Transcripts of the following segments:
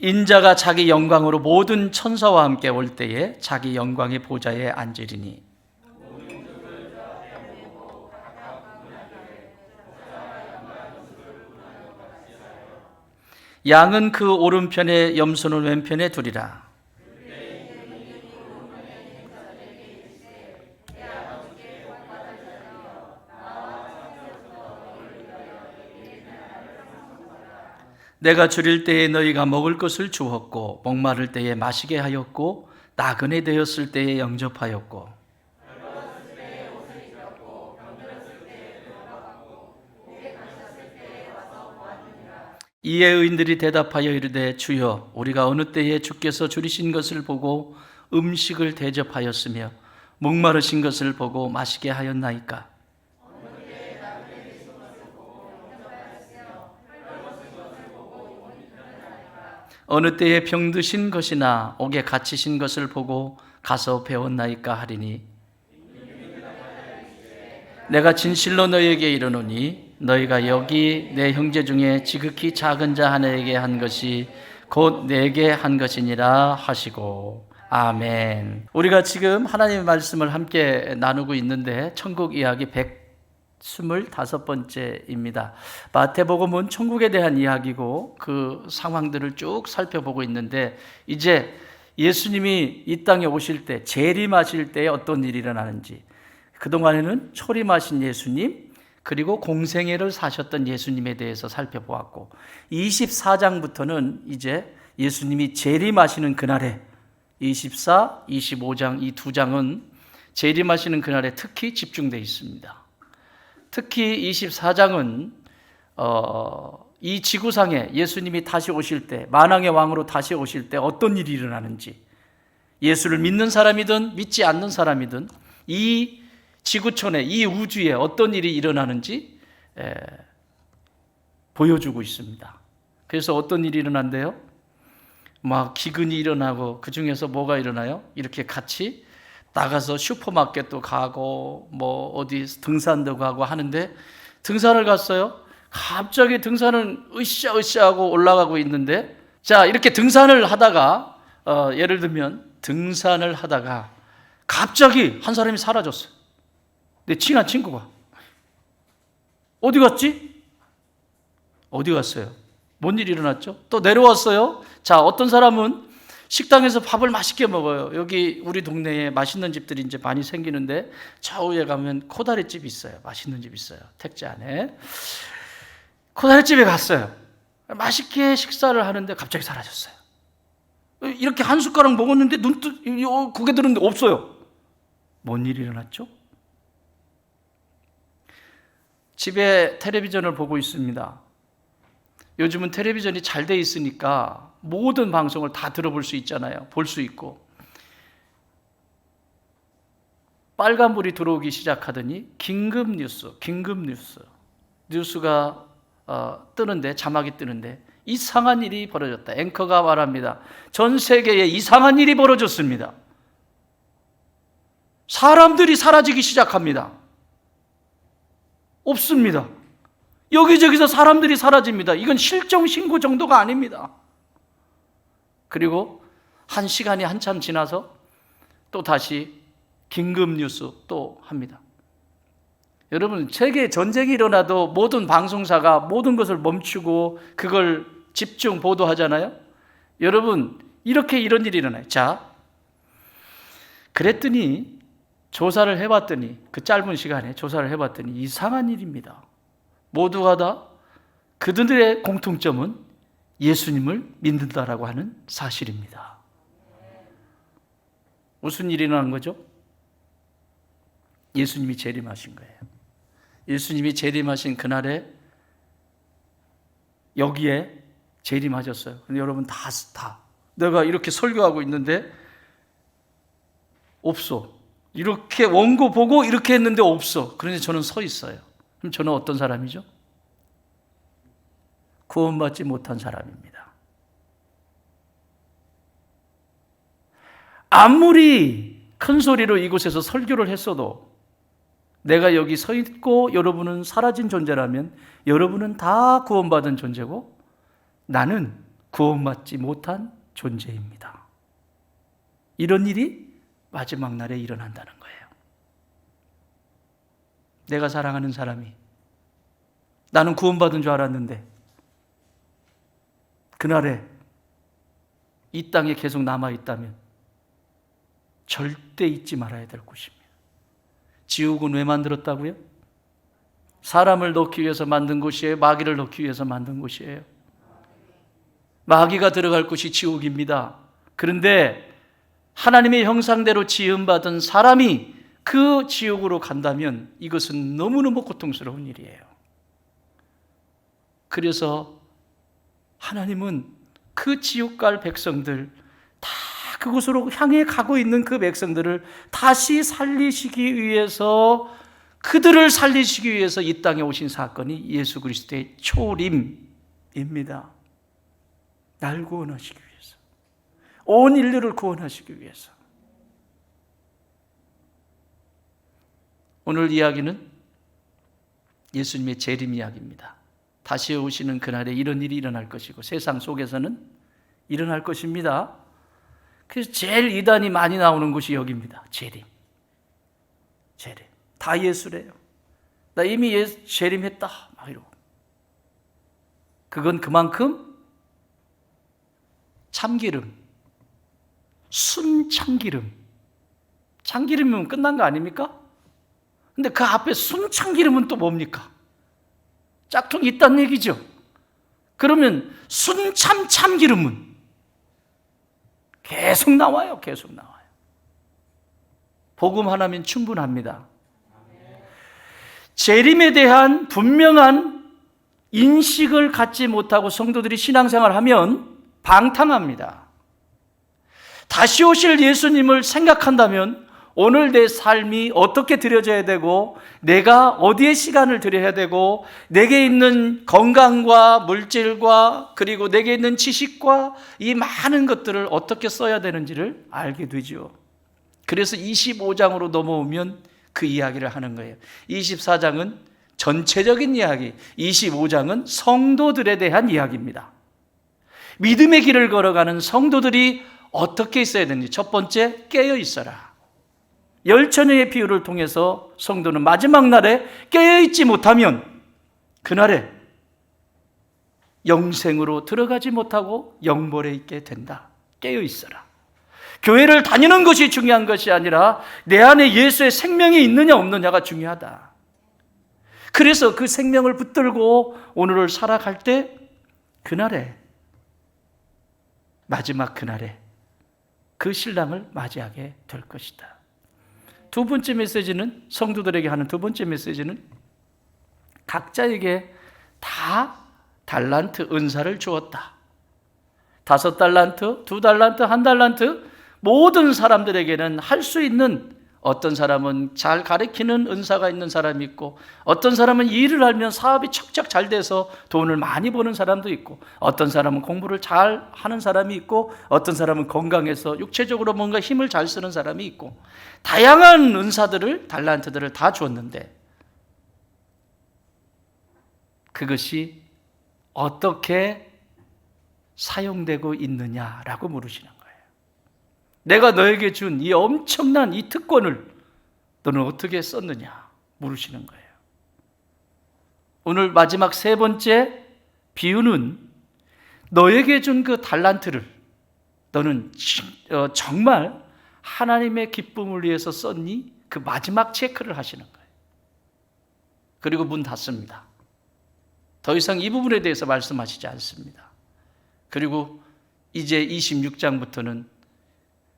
인자가 자기 영광으로 모든 천사와 함께 올 때에 자기 영광의 보좌에 앉으리니 양은 그 오른편에 염소는 왼편에 두리라. 내가 줄일 때에 너희가 먹을 것을 주었고 목마를 때에 마시게 하였고 나그네 되었을 때에 영접하였고 이에 의인들이 대답하여 이르되 주여 우리가 어느 때에 주께서 줄이신 것을 보고 음식을 대접하였으며 목마르신 것을 보고 마시게 하였나이까. 어느 때에 병드신 것이나 옥에 갇히신 것을 보고 가서 배웠나이까 하리니 내가 진실로 너희에게 이르노니 너희가 여기 내 형제 중에 지극히 작은 자 하나에게 한 것이 곧 내게 한 것이니라 하시고. 아멘. 우리가 지금 하나님의 말씀을 함께 나누고 있는데 천국 이야기 125번째입니다. 마태복음은 천국에 대한 이야기고 그 상황들을 쭉 살펴보고 있는데 이제 예수님이 이 땅에 오실 때 재림하실 때 어떤 일이 일어나는지, 그동안에는 초림하신 예수님 그리고 공생애를 사셨던 예수님에 대해서 살펴보았고 24장부터는 이제 예수님이 재림하시는 그날에 24, 25장 이 두 장은 재림하시는 그날에 특히 집중되어 있습니다. 특히 24장은 이 지구상에 예수님이 다시 오실 때 만왕의 왕으로 다시 오실 때 어떤 일이 일어나는지, 예수를 믿는 사람이든 믿지 않는 사람이든 이 지구촌에 이 우주에 어떤 일이 일어나는지 보여주고 있습니다. 그래서 어떤 일이 일어난대요? 막 기근이 일어나고 그 중에서 뭐가 일어나요? 이렇게 같이 나가서 슈퍼마켓도 가고 뭐 어디 등산도 가고 하는데 등산을 갔어요. 갑자기 등산을 으쌰으쌰하고 올라가고 있는데 자 이렇게 등산을 하다가 예를 들면 등산을 하다가 갑자기 한 사람이 사라졌어요. 내 친한 친구가 어디 갔지? 어디 갔어요? 뭔 일이 일어났죠? 또 내려왔어요. 자 어떤 사람은 식당에서 밥을 맛있게 먹어요. 여기 우리 동네에 맛있는 집들이 이제 많이 생기는데 좌우에 가면 코다리집이 있어요. 맛있는 집 있어요. 택지 안에. 코다리집에 갔어요. 맛있게 식사를 하는데 갑자기 사라졌어요. 이렇게 한 숟가락 먹었는데 고개 들었는데 없어요. 뭔 일이 일어났죠? 집에 텔레비전을 보고 있습니다. 요즘은 텔레비전이 잘 돼 있으니까 모든 방송을 다 들어볼 수 있잖아요. 볼 수 있고. 빨간불이 들어오기 시작하더니 긴급 뉴스가 뜨는데 자막이 뜨는데 이상한 일이 벌어졌다. 앵커가 말합니다. 전 세계에 이상한 일이 벌어졌습니다. 사람들이 사라지기 시작합니다. 없습니다. 여기저기서 사람들이 사라집니다. 이건 실종 신고 정도가 아닙니다. 그리고 한 시간이 한참 지나서 또 다시 긴급 뉴스 또 합니다. 여러분, 세계 전쟁이 일어나도 모든 방송사가 모든 것을 멈추고 그걸 집중 보도하잖아요. 여러분, 이렇게 이런 일이 일어나요. 자, 그랬더니 조사를 해봤더니 그 짧은 시간에 조사를 해봤더니 이상한 일입니다. 모두가 다 그들의 공통점은 예수님을 믿는다라고 하는 사실입니다. 무슨 일이 일어난 거죠? 예수님이 재림하신 거예요. 예수님이 재림하신 그날에 여기에 재림하셨어요. 근데 여러분 다 내가 이렇게 설교하고 있는데 없어. 이렇게 원고 보고 이렇게 했는데 없어. 그런데 저는 서 있어요. 그럼 저는 어떤 사람이죠? 구원받지 못한 사람입니다. 아무리 큰 소리로 이곳에서 설교를 했어도 내가 여기 서 있고 여러분은 사라진 존재라면 여러분은 다 구원받은 존재고 나는 구원받지 못한 존재입니다. 이런 일이 마지막 날에 일어난다는 거예요. 내가 사랑하는 사람이 나는 구원받은 줄 알았는데 그날에 이 땅에 계속 남아있다면 절대 잊지 말아야 될 곳입니다. 지옥은 왜 만들었다고요? 사람을 넣기 위해서 만든 곳이에요? 마귀를 넣기 위해서 만든 곳이에요? 마귀가 들어갈 곳이 지옥입니다. 그런데 하나님의 형상대로 지음받은 사람이 그 지옥으로 간다면 이것은 너무너무 고통스러운 일이에요. 그래서 하나님은 그 지옥 갈 백성들, 다 그곳으로 향해 가고 있는 그 백성들을 다시 살리시기 위해서, 그들을 살리시기 위해서 이 땅에 오신 사건이 예수 그리스도의 초림입니다. 날 구원하시기 위해서, 온 인류를 구원하시기 위해서. 오늘 이야기는 예수님의 재림 이야기입니다. 다시 오시는 그날에 이런 일이 일어날 것이고 세상 속에서는 일어날 것입니다. 그래서 제일 이단이 많이 나오는 곳이 여기입니다. 재림. 다 예수래요. 나 이미 재림했다 막 이러고. 그건 그만큼 참기름, 순참기름. 참기름이면 끝난 거 아닙니까? 근데 그 앞에 순참기름은 또 뭡니까? 짝퉁이 있다는 얘기죠. 그러면 순참참기름은 계속 나와요. 복음 하나면 충분합니다. 재림에 대한 분명한 인식을 갖지 못하고 성도들이 신앙생활을 하면 방탕합니다. 다시 오실 예수님을 생각한다면 오늘 내 삶이 어떻게 드려져야 되고, 내가 어디에 시간을 들여야 되고, 내게 있는 건강과 물질과 그리고 내게 있는 지식과 이 많은 것들을 어떻게 써야 되는지를 알게 되죠. 그래서 25장으로 넘어오면 그 이야기를 하는 거예요. 24장은 전체적인 이야기, 25장은 성도들에 대한 이야기입니다. 믿음의 길을 걸어가는 성도들이 어떻게 있어야 되는지. 첫 번째, 깨어 있어라. 열처녀의 비유를 통해서 성도는 마지막 날에 깨어있지 못하면 그날에 영생으로 들어가지 못하고 영벌에 있게 된다. 깨어있어라. 교회를 다니는 것이 중요한 것이 아니라 내 안에 예수의 생명이 있느냐 없느냐가 중요하다. 그래서 그 생명을 붙들고 오늘을 살아갈 때 그날에, 마지막 그날에 그 신랑을 맞이하게 될 것이다. 두 번째 메시지는, 성도들에게 하는 두 번째 메시지는 각자에게 다 달란트, 은사를 주었다. 5달란트, 2달란트, 1달란트, 모든 사람들에게는 할 수 있는, 어떤 사람은 잘 가르치는 은사가 있는 사람이 있고, 어떤 사람은 일을 하면 사업이 척척 잘 돼서 돈을 많이 버는 사람도 있고, 어떤 사람은 공부를 잘 하는 사람이 있고, 어떤 사람은 건강해서 육체적으로 뭔가 힘을 잘 쓰는 사람이 있고, 다양한 은사들을, 달란트들을 다 주었는데 그것이 어떻게 사용되고 있느냐라고 물으시는 거예요. 내가 너에게 준 이 엄청난 이 특권을 너는 어떻게 썼느냐 물으시는 거예요. 오늘 마지막 세 번째 비유는 너에게 준 그 달란트를 너는 정말 하나님의 기쁨을 위해서 썼니? 그 마지막 체크를 하시는 거예요. 그리고 문 닫습니다. 더 이상 이 부분에 대해서 말씀하시지 않습니다. 그리고 이제 26장부터는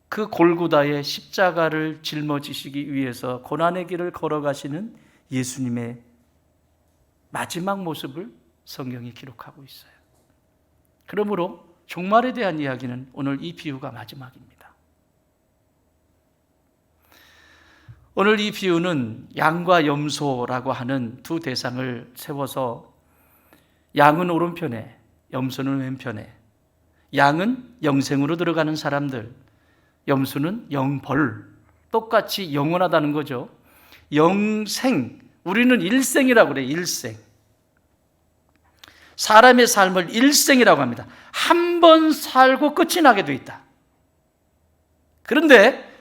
그 골고다의 십자가를 짊어지시기 위해서 고난의 길을 걸어가시는 예수님의 마지막 모습을 성경이 기록하고 있어요. 그러므로 종말에 대한 이야기는 오늘 이 비유가 마지막입니다. 오늘 이 비유는 양과 염소라고 하는 두 대상을 세워서, 양은 오른편에, 염소는 왼편에, 양은 영생으로 들어가는 사람들, 염소는 영벌, 똑같이 영원하다는 거죠. 영생, 우리는 일생이라고 그래요. 일생. 사람의 삶을 일생이라고 합니다. 한 번 살고 끝이 나게 돼 있다. 그런데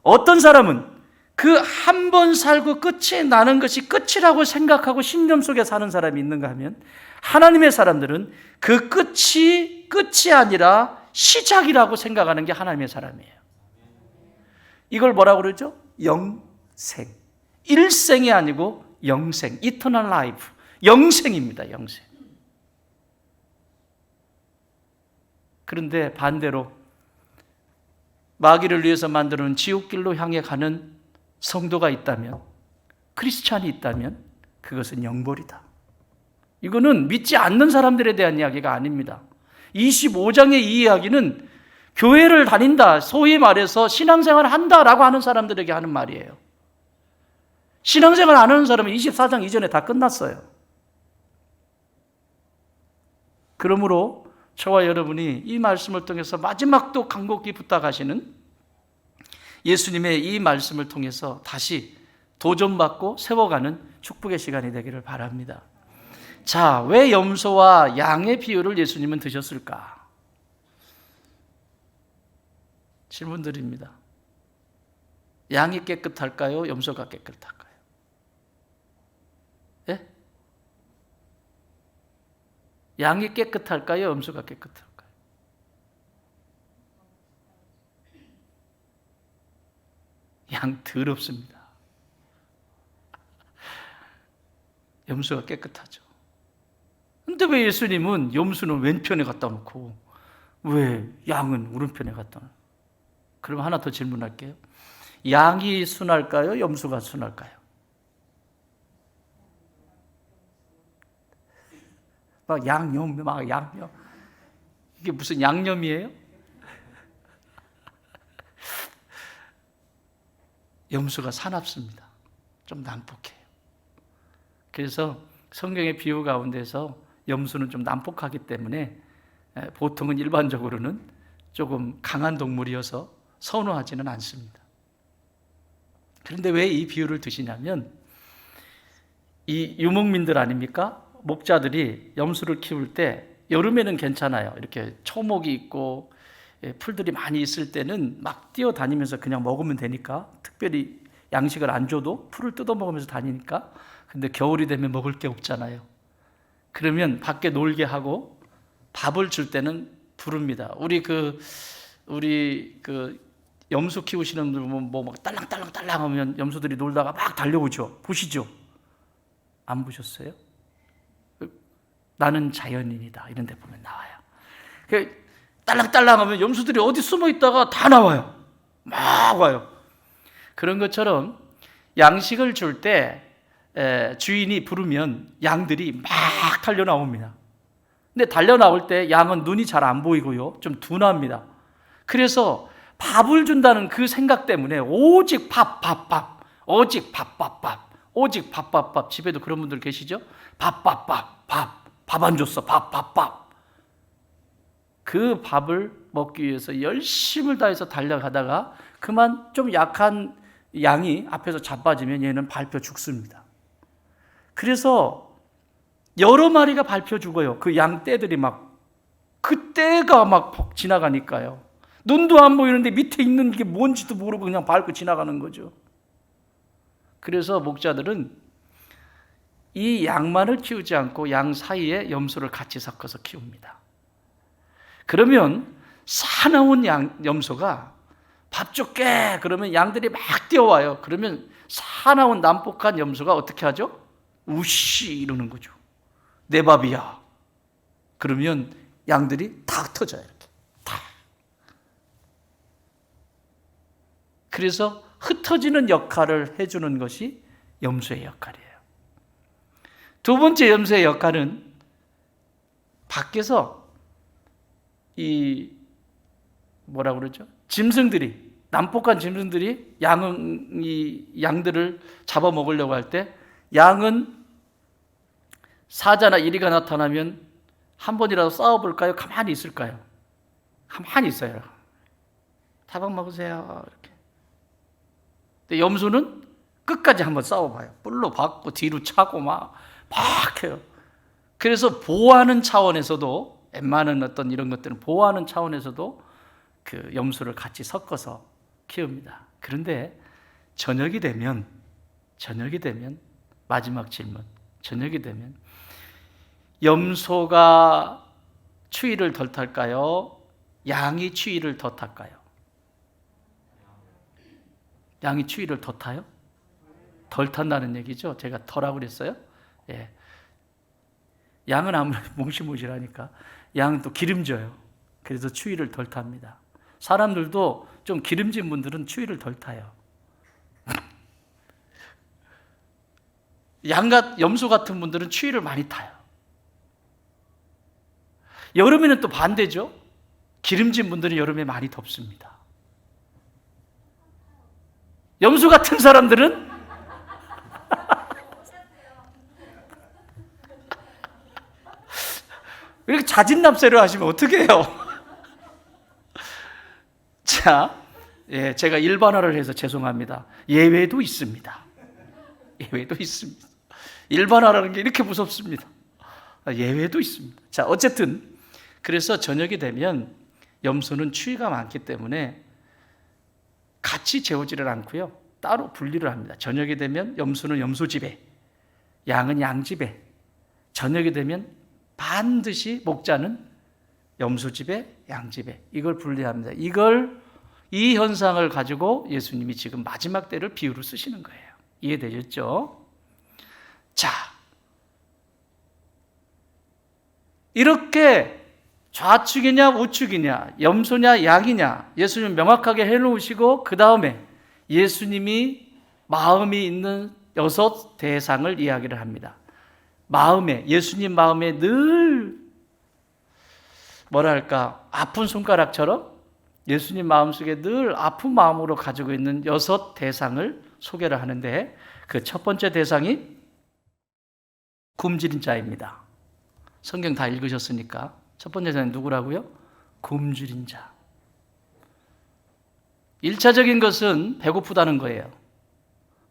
어떤 사람은 그 한 번 살고 끝이 나는 것이 끝이라고 생각하고 신념 속에 사는 사람이 있는가 하면, 하나님의 사람들은 그 끝이 아니라 시작이라고 생각하는 게 하나님의 사람이에요. 이걸 뭐라고 그러죠? 영생. 일생이 아니고 영생, eternal life. 영생입니다, 영생. 그런데 반대로 마귀를 위해서 만드는 지옥길로 향해 가는 성도가 있다면, 크리스찬이 있다면 그것은 영벌이다. 이거는 믿지 않는 사람들에 대한 이야기가 아닙니다. 25장의 이 이야기는 교회를 다닌다, 소위 말해서 신앙생활을 한다라고 하는 사람들에게 하는 말이에요. 신앙생활 안 하는 사람은 24장 이전에 다 끝났어요. 그러므로 저와 여러분이 이 말씀을 통해서 마지막도 간곡히 부탁하시는 예수님의 이 말씀을 통해서 다시 도전받고 세워가는 축복의 시간이 되기를 바랍니다. 자, 왜 염소와 양의 비유를 예수님은 드셨을까? 질문 드립니다. 양이 깨끗할까요? 염소가 깨끗할까요? 예? 양이 깨끗할까요? 염소가 깨끗할까요? 양 더럽습니다. 염소가 깨끗하죠. 근데 왜 예수님은 염소는 왼편에 갖다 놓고 왜 양은 오른편에 갖다 놓고? 그럼 하나 더 질문할게요. 양이 순할까요? 염소가 순할까요? 양념. 이게 무슨 양념이에요? 염소가 사납습니다. 좀 난폭해요. 그래서 성경의 비유 가운데서 염소는 좀 난폭하기 때문에 보통은 일반적으로는 조금 강한 동물이어서 선호하지는 않습니다. 그런데 왜 이 비유를 드시냐면, 이 유목민들 아닙니까? 목자들이 염소를 키울 때 여름에는 괜찮아요. 이렇게 초목이 있고 풀들이 많이 있을 때는 막 뛰어다니면서 그냥 먹으면 되니까, 특별히 양식을 안 줘도 풀을 뜯어 먹으면서 다니니까. 근데 겨울이 되면 먹을 게 없잖아요. 그러면 밖에 놀게 하고 밥을 줄 때는 부릅니다. 우리 염소 키우시는 분들 보면 막 딸랑딸랑 하면 염소들이 놀다가 막 달려오죠. 보시죠? 안 보셨어요? 나는 자연인이다 이런 데 보면 나와요. 딸랑딸랑 하면 염소들이 어디 숨어 있다가 다 나와요. 막 와요. 그런 것처럼 양식을 줄 때 주인이 부르면 양들이 막 달려나옵니다. 근데 달려나올 때 양은 눈이 잘 안 보이고요, 좀 둔합니다. 그래서 밥을 준다는 그 생각 때문에 오직 밥, 오직 밥, 오직 밥. 집에도 그런 분들 계시죠? 밥 안 줬어. 밥. 그 밥을 먹기 위해서 열심을 다해서 달려가다가 그만 좀 약한 양이 앞에서 자빠지면 얘는 밟혀 죽습니다. 그래서 여러 마리가 밟혀 죽어요. 그 양 떼들이 그 떼가 막 지나가니까요. 눈도 안 보이는데 밑에 있는 게 뭔지도 모르고 그냥 밟고 지나가는 거죠. 그래서 목자들은 이 양만을 키우지 않고 양 사이에 염소를 같이 섞어서 키웁니다. 그러면 사나운 염소가 밥 줄게 그러면 양들이 막 뛰어와요. 그러면 사나운 난폭한 염소가 어떻게 하죠? 우씨 이러는 거죠. 내 밥이야. 그러면 양들이 다 흩어져요. 이렇게 다. 그래서 흩어지는 역할을 해주는 것이 염소의 역할이에요. 두 번째 염소의 역할은 밖에서 뭐라고 그러죠? 짐승들이, 난폭한 짐승들이 양들을 잡아먹으려고 할 때 양은 사자나 이리가 나타나면 한 번이라도 싸워볼까요? 가만히 있을까요? 가만히 있어요. 타박 먹으세요. 이렇게. 근데 염소는 끝까지 한번 싸워봐요. 뿔로 박고 뒤로 차고 막 해요. 그래서 보호하는 차원에서도, 웬만한 어떤 이런 것들은 보호하는 차원에서도 그 염소를 같이 섞어서 키웁니다. 그런데 저녁이 되면 마지막 질문, 저녁이 되면 염소가 추위를 덜 탈까요? 양이 추위를 더 탈까요? 양이 추위를 더 타요? 덜 탄다는 얘기죠. 제가 더라고 그랬어요. 예. 양은 아무래도 몽실몽실하니까 양은 또 기름져요. 그래서 추위를 덜 탑니다. 사람들도 좀 기름진 분들은 추위를 덜 타요. 염소 같은 분들은 추위를 많이 타요. 여름에는 또 반대죠. 기름진 분들은 여름에 많이 덥습니다. 염소 같은 사람들은 이렇게 자진납세를 하시면 어떻게 해요? 자, 제가 일반화를 해서 죄송합니다. 예외도 있습니다. 예외도 있습니다. 일반화라는 게 이렇게 무섭습니다. 예외도 있습니다. 자, 어쨌든 그래서 저녁이 되면 염소는 추위가 많기 때문에 같이 재우지를 않고요. 따로 분리를 합니다. 저녁이 되면 염소는 염소집에, 양은 양집에, 저녁이 되면 반드시 목자는 염소집에, 양집에, 이걸 분리합니다. 이 현상을 가지고 예수님이 지금 마지막 때를 비유로 쓰시는 거예요. 이해되셨죠? 자, 이렇게 좌측이냐 우측이냐, 염소냐 양이냐 예수님 명확하게 해놓으시고 그 다음에 예수님이 마음이 있는 6 대상을 이야기를 합니다. 예수님 마음에 늘 뭐랄까 아픈 손가락처럼 예수님 마음속에 늘 아픈 마음으로 가지고 있는 6 대상을 소개를 하는데, 그 첫 번째 대상이 굶주린 자입니다. 성경 다 읽으셨으니까 첫 번째 대상이 누구라고요? 굶주린 자. 1차적인 것은 배고프다는 거예요.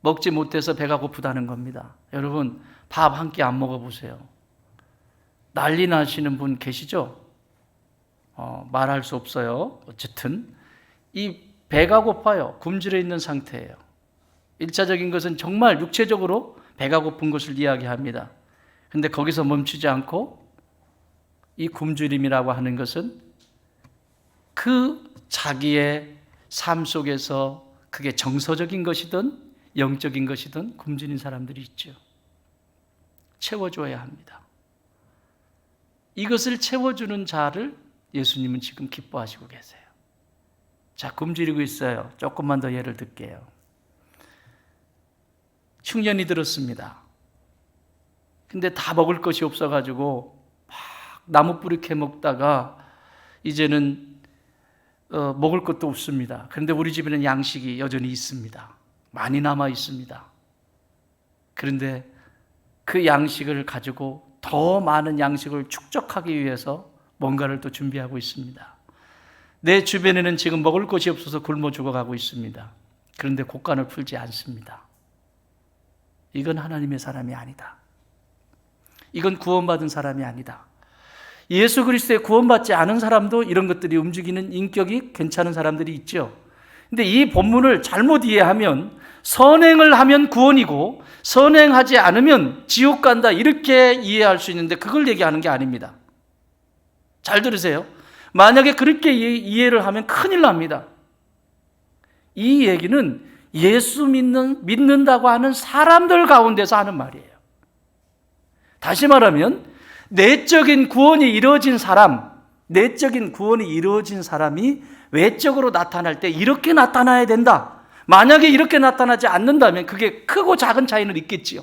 먹지 못해서 배가 고프다는 겁니다. 여러분, 밥 한 끼 안 먹어보세요. 난리 나시는 분 계시죠? 말할 수 없어요. 어쨌든 이 배가 고파요. 굶주려 있는 상태예요. 1차적인 것은 정말 육체적으로 배가 고픈 것을 이야기합니다. 그런데 거기서 멈추지 않고 이 굶주림이라고 하는 것은 그 자기의 삶 속에서 그게 정서적인 것이든 영적인 것이든 굶주린 사람들이 있죠. 채워줘야 합니다. 이것을 채워주는 자를 예수님은 지금 기뻐하시고 계세요. 자, 굶주리고 있어요. 조금만 더 예를 들게요. 흉년이 들었습니다. 근데 다 먹을 것이 없어가지고 막 나무 뿌리 캐 먹다가 이제는 먹을 것도 없습니다. 그런데 우리 집에는 양식이 여전히 있습니다. 많이 남아 있습니다. 그런데 그 양식을 가지고 더 많은 양식을 축적하기 위해서 뭔가를 또 준비하고 있습니다. 내 주변에는 지금 먹을 것이 없어서 굶어 죽어가고 있습니다. 그런데 곡간을 풀지 않습니다. 이건 하나님의 사람이 아니다. 이건 구원받은 사람이 아니다. 예수 그리스도의 구원받지 않은 사람도 이런 것들이 움직이는 인격이 괜찮은 사람들이 있죠. 근데 이 본문을 잘못 이해하면 선행을 하면 구원이고 선행하지 않으면 지옥 간다, 이렇게 이해할 수 있는데 그걸 얘기하는 게 아닙니다. 잘 들으세요. 만약에 그렇게 이해를 하면 큰일 납니다. 이 얘기는 예수 믿는다고 하는 사람들 가운데서 하는 말이에요. 다시 말하면 내적인 구원이 이루어진 사람이 외적으로 나타날 때 이렇게 나타나야 된다. 만약에 이렇게 나타나지 않는다면 그게 크고 작은 차이는 있겠지요.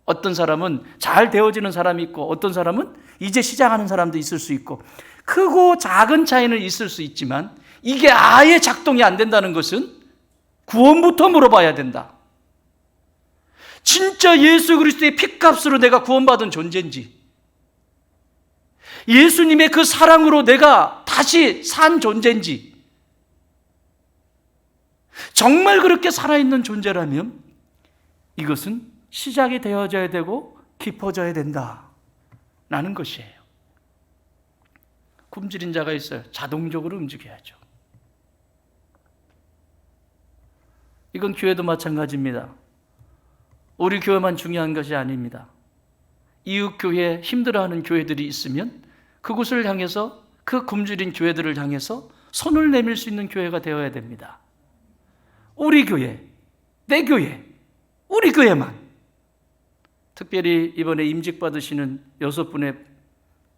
어떤 사람은 잘 되어지는 사람이 있고 어떤 사람은 이제 시작하는 사람도 있을 수 있고 크고 작은 차이는 있을 수 있지만 이게 아예 작동이 안 된다는 것은 구원부터 물어봐야 된다. 진짜 예수 그리스도의 피값으로 내가 구원받은 존재인지, 예수님의 그 사랑으로 내가 다시 산 존재인지, 정말 그렇게 살아있는 존재라면 이것은 시작이 되어져야 되고 깊어져야 된다. 나는 것이에요. 굶주린 자가 있어요. 자동적으로 움직여야죠. 이건 교회도 마찬가지입니다. 우리 교회만 중요한 것이 아닙니다. 이웃 교회, 힘들어하는 교회들이 있으면 그곳을 향해서, 그 굶주린 교회들을 향해서 손을 내밀 수 있는 교회가 되어야 됩니다. 우리 교회, 내 교회, 우리 교회만. 특별히 이번에 임직 받으시는 6분의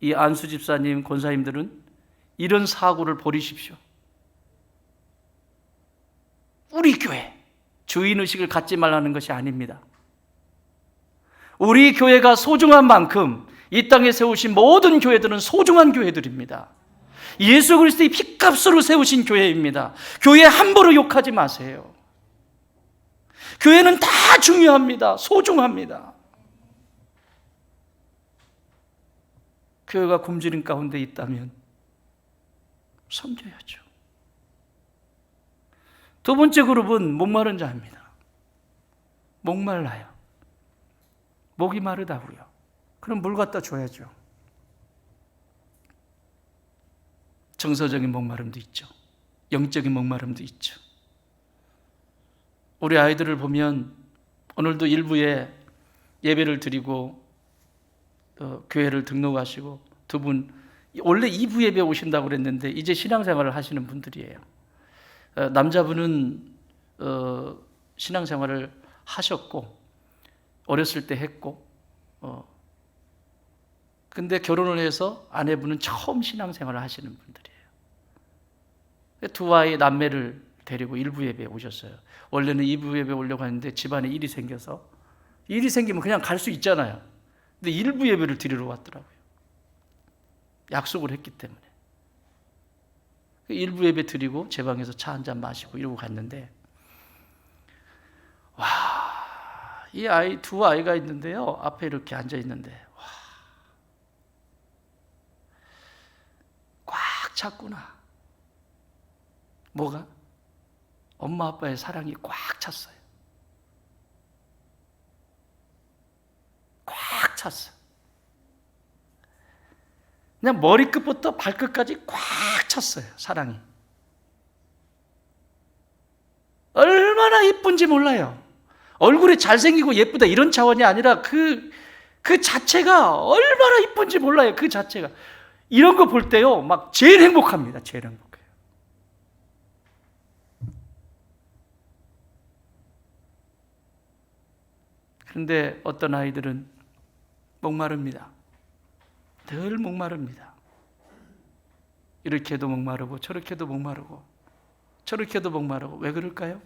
이 안수 집사님, 권사님들은 이런 사고를 버리십시오. 우리 교회, 주인의식을 갖지 말라는 것이 아닙니다. 우리 교회가 소중한 만큼 이 땅에 세우신 모든 교회들은 소중한 교회들입니다. 예수 그리스도의 핏값으로 세우신 교회입니다. 교회 함부로 욕하지 마세요. 교회는 다 중요합니다. 소중합니다. 교회가 굶주림 가운데 있다면 섬겨야죠. 두 번째 그룹은 목마른 자입니다. 목말라요. 목이 마르다고요. 그럼 물 갖다 줘야죠. 정서적인 목마름도 있죠. 영적인 목마름도 있죠. 우리 아이들을 보면 오늘도 일부에 예배를 드리고 교회를 등록하시고 두 분, 원래 2부 예배 오신다고 그랬는데 이제 신앙생활을 하시는 분들이에요. 남자분은 신앙생활을 하셨고 어렸을 때 했고 근데 결혼을 해서 아내분은 처음 신앙생활을 하시는 분들이에요. 두 아이 남매를 데리고 1부 예배에 오셨어요. 원래는 2부 예배 오려고 하는데 집안에 일이 생겨서, 일이 생기면 그냥 갈 수 있잖아요. 근데 1부 예배를 드리러 왔더라고요. 약속을 했기 때문에. 1부 예배 드리고 제 방에서 차 한잔 마시고 이러고 갔는데, 와, 이 아이, 두 아이가 있는데요. 앞에 이렇게 앉아 있는데, 와, 꽉 찼구나. 뭐가? 엄마 아빠의 사랑이 꽉 찼어요. 꽉 찼어. 그냥 머리끝부터 발끝까지 꽉 찼어요. 사랑이. 얼마나 예쁜지 몰라요. 얼굴이 잘생기고 예쁘다 이런 차원이 아니라 그 자체가 얼마나 예쁜지 몰라요. 그 자체가. 이런 거 볼 때요, 막 제일 행복합니다. 제일 행복해요. 그런데 어떤 아이들은 목마릅니다. 늘 목마릅니다. 이렇게도 목마르고 저렇게도 목마르고 저렇게도 목마르고. 왜 그럴까요?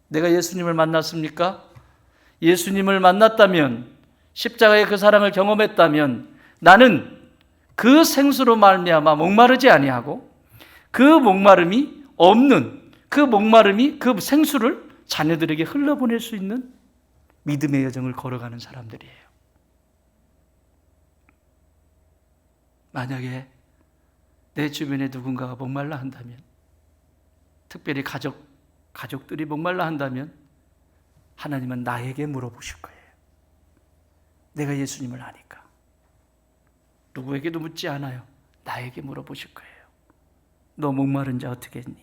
내가 예수님을 만났습니까? 예수님을 만났다면, 십자가의 그 사랑을 경험했다면 나는 그 생수로 말미암아 목마르지 아니하고 그 목마름이 없는, 그 목마름이, 그 생수를 자녀들에게 흘러보낼 수 있는 믿음의 여정을 걸어가는 사람들이에요. 만약에 내 주변에 누군가가 목말라 한다면, 특별히 가족들이 목말라 한다면 하나님은 나에게 물어보실 거예요. 내가 예수님을 아니까. 누구에게도 묻지 않아요. 나에게 물어보실 거예요. 너 목마른 자 어떻게 했니?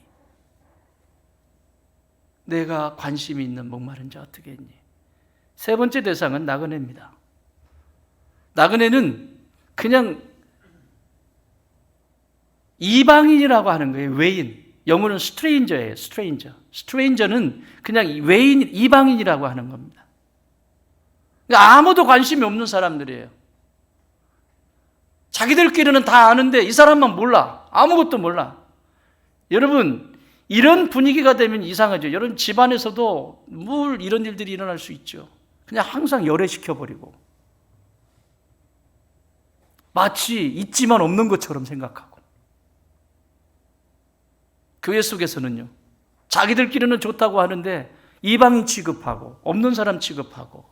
내가 관심이 있는 목마른 자 어떻게 했니? 세 번째 대상은 나그네입니다. 나그네는 그냥 이방인이라고 하는 거예요. 외인. 영어는 스트레인저예요. 스트레인저. 스트레인저는 그냥 외인, 이방인이라고 하는 겁니다. 그러니까 아무도 관심이 없는 사람들이에요. 자기들끼리는 다 아는데 이 사람만 몰라. 아무것도 몰라. 여러분, 이런 분위기가 되면 이상하죠. 여러분, 집안에서도 이런 일들이 일어날 수 있죠. 그냥 항상 열애시켜버리고 마치 있지만 없는 것처럼 생각하고. 교회 속에서는요, 자기들끼리는 좋다고 하는데 이방인 취급하고 없는 사람 취급하고,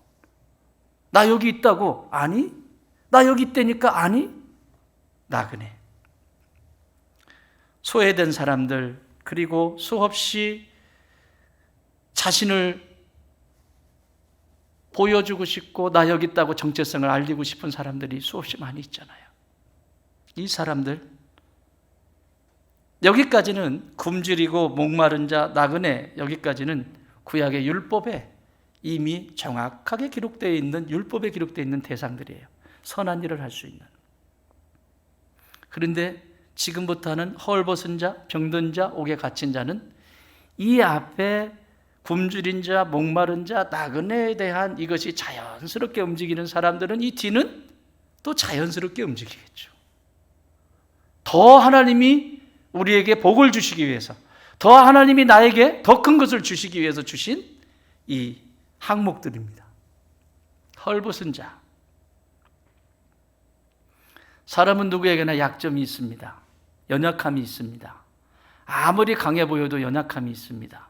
나 여기 있다고? 아니? 나 여기 있다니까? 아니? 나그네. 소외된 사람들, 그리고 수없이 자신을 보여주고 싶고 나 여기 있다고 정체성을 알리고 싶은 사람들이 수없이 많이 있잖아요. 이 사람들 여기까지는 굶주리고 목마른 자, 나그네 여기까지는 구약의 율법에 이미 정확하게 기록되어 있는 율법에 기록되어 있는 대상들이에요. 선한 일을 할 수 있는. 그런데 지금부터는 헐벗은 자, 병든 자, 옥에 갇힌 자는 이 앞에 굶주린 자, 목마른 자, 나그네에 대한 이것이 자연스럽게 움직이는 사람들은 이 뒤는 또 자연스럽게 움직이겠죠. 더 하나님이 우리에게 복을 주시기 위해서, 더 하나님이 나에게 더 큰 것을 주시기 위해서 주신 이 항목들입니다. 헐벗은 자. 사람은 누구에게나 약점이 있습니다. 연약함이 있습니다. 아무리 강해 보여도 연약함이 있습니다.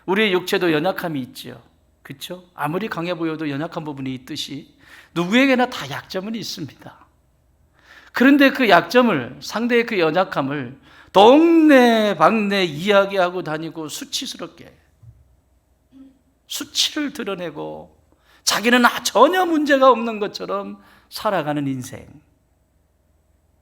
우리의 육체도 연약함이 있지요. 그렇죠? 아무리 강해 보여도 연약한 부분이 있듯이 누구에게나 다 약점은 있습니다. 그런데 그 약점을, 상대의 그 연약함을 동네 방네 이야기하고 다니고 수치스럽게 수치를 드러내고 자기는 전혀 문제가 없는 것처럼 살아가는 인생.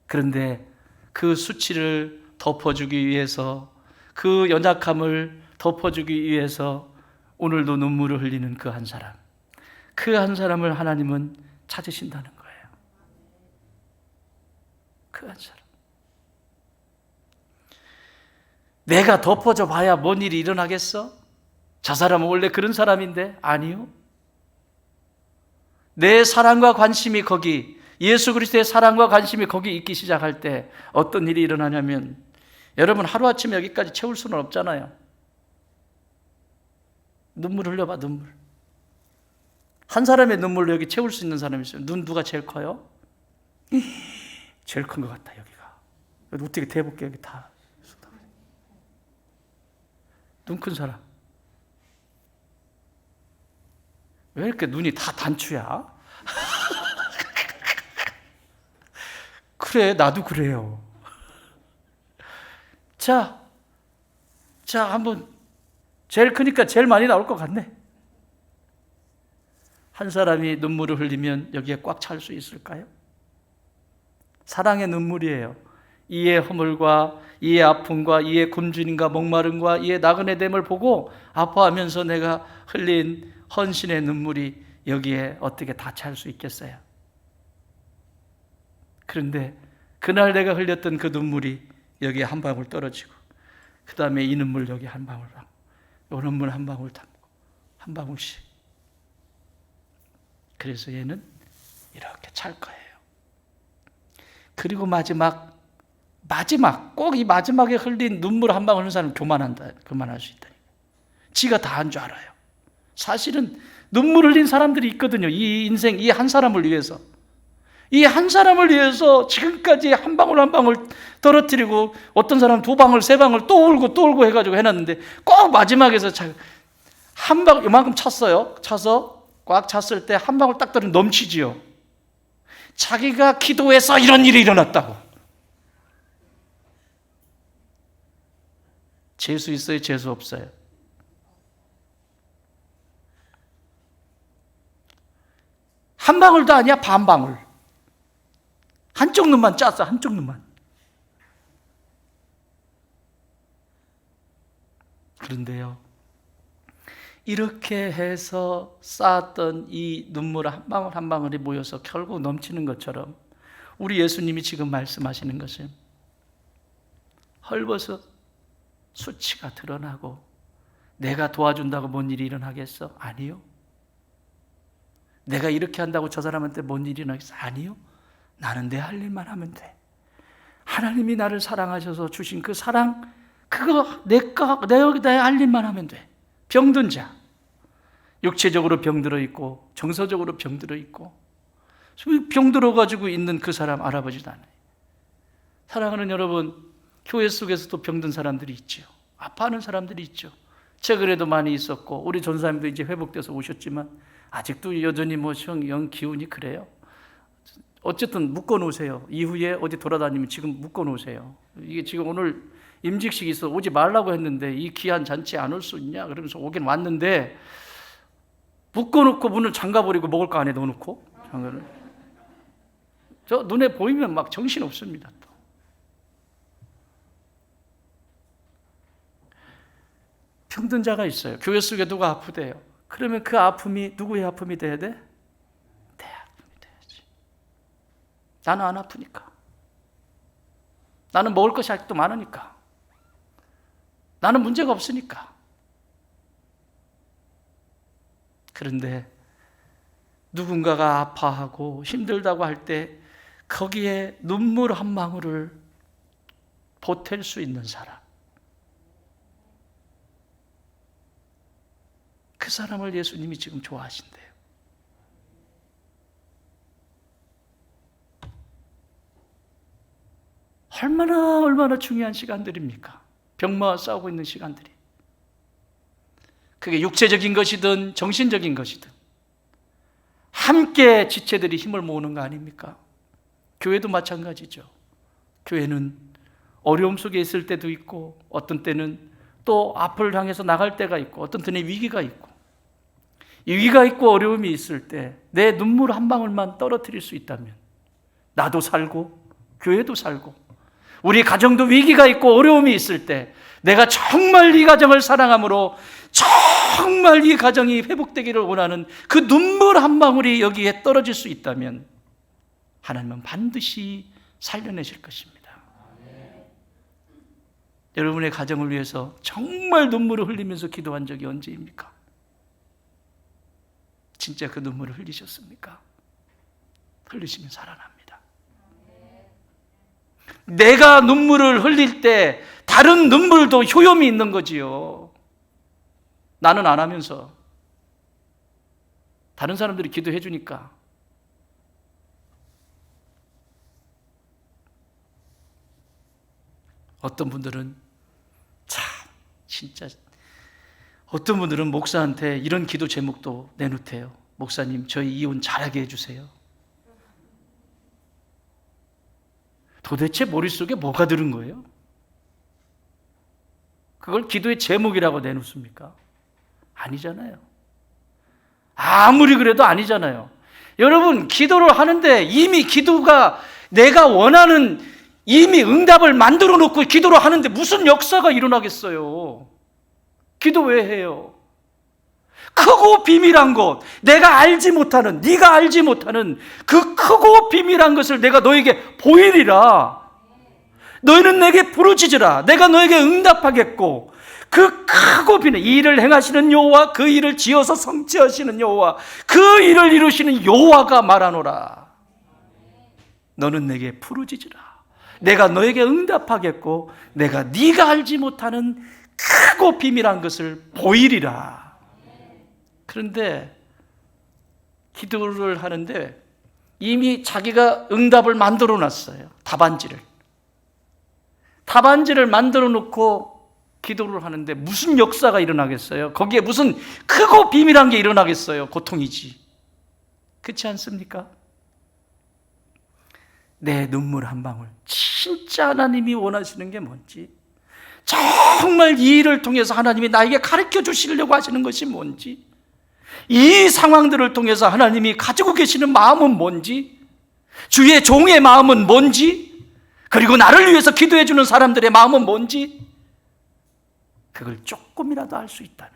그런데 그 수치를 덮어주기 위해서, 그 연약함을 덮어주기 위해서 오늘도 눈물을 흘리는 그 한 사람, 그 한 사람을 하나님은 찾으신다는 거예요. 그 한 사람. 내가 덮어줘 봐야 뭔 일이 일어나겠어? 저 사람은 원래 그런 사람인데? 아니요. 내 사랑과 관심이 거기, 예수 그리스도의 사랑과 관심이 거기 있기 시작할 때 어떤 일이 일어나냐면, 여러분 하루아침에 여기까지 채울 수는 없잖아요. 눈물 흘려봐, 눈물. 한 사람의 눈물로 여기 채울 수 있는 사람이 있어요. 눈 누가 제일 커요? 제일 큰 것 같다, 여기가. 어떻게 대볼게, 여기 다. 눈 큰 사람. 왜 이렇게 눈이 다 단추야? 그래, 나도 그래요. 자, 한번 제일 크니까 제일 많이 나올 것 같네. 한 사람이 눈물을 흘리면 여기에 꽉 찰 수 있을까요? 사랑의 눈물이에요. 이의 허물과 이의 아픔과 이의 굶주림과 목마름과 이의 나그네됨을 보고 아파하면서 내가 흘린 헌신의 눈물이 여기에 어떻게 다 찰 수 있겠어요? 그런데 그날 내가 흘렸던 그 눈물이 여기에 한 방울 떨어지고, 그 다음에 이 눈물 여기 한 방울, 이 눈물 한 방울 담고 한 방울씩. 그래서 얘는 이렇게 찰 거예요. 그리고 마지막 꼭 이 마지막에 흘린 눈물 한 방울 흘린 사람은 교만할 수 있다니까. 지가 다 한 줄 알아요. 사실은 눈물 흘린 사람들이 있거든요. 이 인생, 이 한 사람을 위해서. 이 한 사람을 위해서 지금까지 한 방울 한 방울 떨어뜨리고, 어떤 사람은 두 방울, 세 방울 또 울고 해가지고 해놨는데, 꼭 마지막에서 한 방울 이만큼 찼어요. 차서 꽉 찼을 때 한 방울 딱 떨어지면 넘치지요. 자기가 기도해서 이런 일이 일어났다고. 재수 있어요? 재수 없어요? 한 방울도 아니야, 반 방울. 한쪽 눈만 짰어, 한쪽 눈만. 그런데요, 이렇게 해서 쌓았던 이 눈물 한 방울 한 방울이 모여서 결국 넘치는 것처럼, 우리 예수님이 지금 말씀하시는 것은 헐벗어 수치가 드러나고 내가 도와준다고 뭔 일이 일어나겠어? 아니요. 내가 이렇게 한다고 저 사람한테 뭔 일이 일어나겠어? 아니요. 나는 내 할 일만 하면 돼. 하나님이 나를 사랑하셔서 주신 그 사랑, 그거 내가 할 일만 하면 돼. 병든 자, 육체적으로 병들어 있고 정서적으로 병들어 있고 병들어 가지고 있는 그 사람 알아보지도 않아요. 사랑하는 여러분, 교회 속에서도 병든 사람들이 있죠. 아파하는 사람들이 있죠. 최근에도 많이 있었고, 우리 전사님도 이제 회복돼서 오셨지만 아직도 여전히 영 기운이 그래요. 어쨌든 묶어놓으세요. 이후에 어디 돌아다니면 지금 묶어놓으세요. 이게 지금 오늘 임직식이 있어, 오지 말라고 했는데 이 귀한 잔치에 안 올 수 있냐? 그러면서 오긴 왔는데, 묶어놓고 문을 잠가버리고 먹을 거 안에 넣어놓고 장갑을. 저 눈에 보이면 막 정신 없습니다. 또. 병든 자가 있어요. 교회 속에 누가 아프대요. 그러면 그 아픔이 누구의 아픔이 돼야 돼? 내 아픔이 돼야지. 나는 안 아프니까. 나는 먹을 것이 아직도 많으니까. 나는 문제가 없으니까. 그런데 누군가가 아파하고 힘들다고 할 때 거기에 눈물 한 방울을 보탤 수 있는 사람, 그 사람을 예수님이 지금 좋아하신대요. 얼마나 중요한 시간들입니까? 병마와 싸우고 있는 시간들이. 그게 육체적인 것이든 정신적인 것이든 함께 지체들이 힘을 모으는 거 아닙니까? 교회도 마찬가지죠. 교회는 어려움 속에 있을 때도 있고 어떤 때는 또 앞을 향해서 나갈 때가 있고 어떤 때는 위기가 있고, 이 위기가 있고 어려움이 있을 때 내 눈물 한 방울만 떨어뜨릴 수 있다면 나도 살고 교회도 살고 우리 가정도 위기가 있고 어려움이 있을 때 내가 정말 이 가정을 사랑함으로 정말 이 가정이 회복되기를 원하는 그 눈물 한 방울이 여기에 떨어질 수 있다면 하나님은 반드시 살려내실 것입니다. 여러분의 가정을 위해서 정말 눈물을 흘리면서 기도한 적이 언제입니까? 진짜 그 눈물을 흘리셨습니까? 흘리시면 살아납니다. 내가 눈물을 흘릴 때 다른 눈물도 효염이 있는 거지요. 나는 안 하면서 다른 사람들이 기도해 주니까. 어떤 분들은 진짜 어떤 분들은 목사한테 이런 기도 제목도 내놓대요. 목사님, 저희 이혼 잘하게 해주세요. 도대체 머릿속에 뭐가 들은 거예요? 그걸 기도의 제목이라고 내놓습니까? 아니잖아요. 아무리 그래도 아니잖아요. 여러분, 기도를 하는데 이미 기도가 내가 원하는 이미 응답을 만들어 놓고 기도를 하는데 무슨 역사가 일어나겠어요? 기도 왜 해요? 크고 비밀한 것, 내가 알지 못하는, 네가 알지 못하는 그 크고 비밀한 것을 내가 너에게 보이리라. 너희는 내게 부르짖으라. 내가 너에게 응답하겠고, 그 크고 비밀, 이 일을 행하시는 여호와, 그 일을 지어서 성취하시는 여호와, 그 일을 이루시는 여호와가 말하노라. 너는 내게 부르짖으라. 내가 너에게 응답하겠고 내가 네가 알지 못하는 크고 비밀한 것을 보이리라. 그런데 기도를 하는데 이미 자기가 응답을 만들어 놨어요. 답안지를 만들어 놓고 기도를 하는데 무슨 역사가 일어나겠어요? 거기에 무슨 크고 비밀한 게 일어나겠어요? 고통이지. 그렇지 않습니까? 내 눈물 한 방울, 진짜 하나님이 원하시는 게 뭔지, 정말 이 일을 통해서 하나님이 나에게 가르쳐 주시려고 하시는 것이 뭔지, 이 상황들을 통해서 하나님이 가지고 계시는 마음은 뭔지, 주의 종의 마음은 뭔지, 그리고 나를 위해서 기도해 주는 사람들의 마음은 뭔지, 그걸 조금이라도 알 수 있다면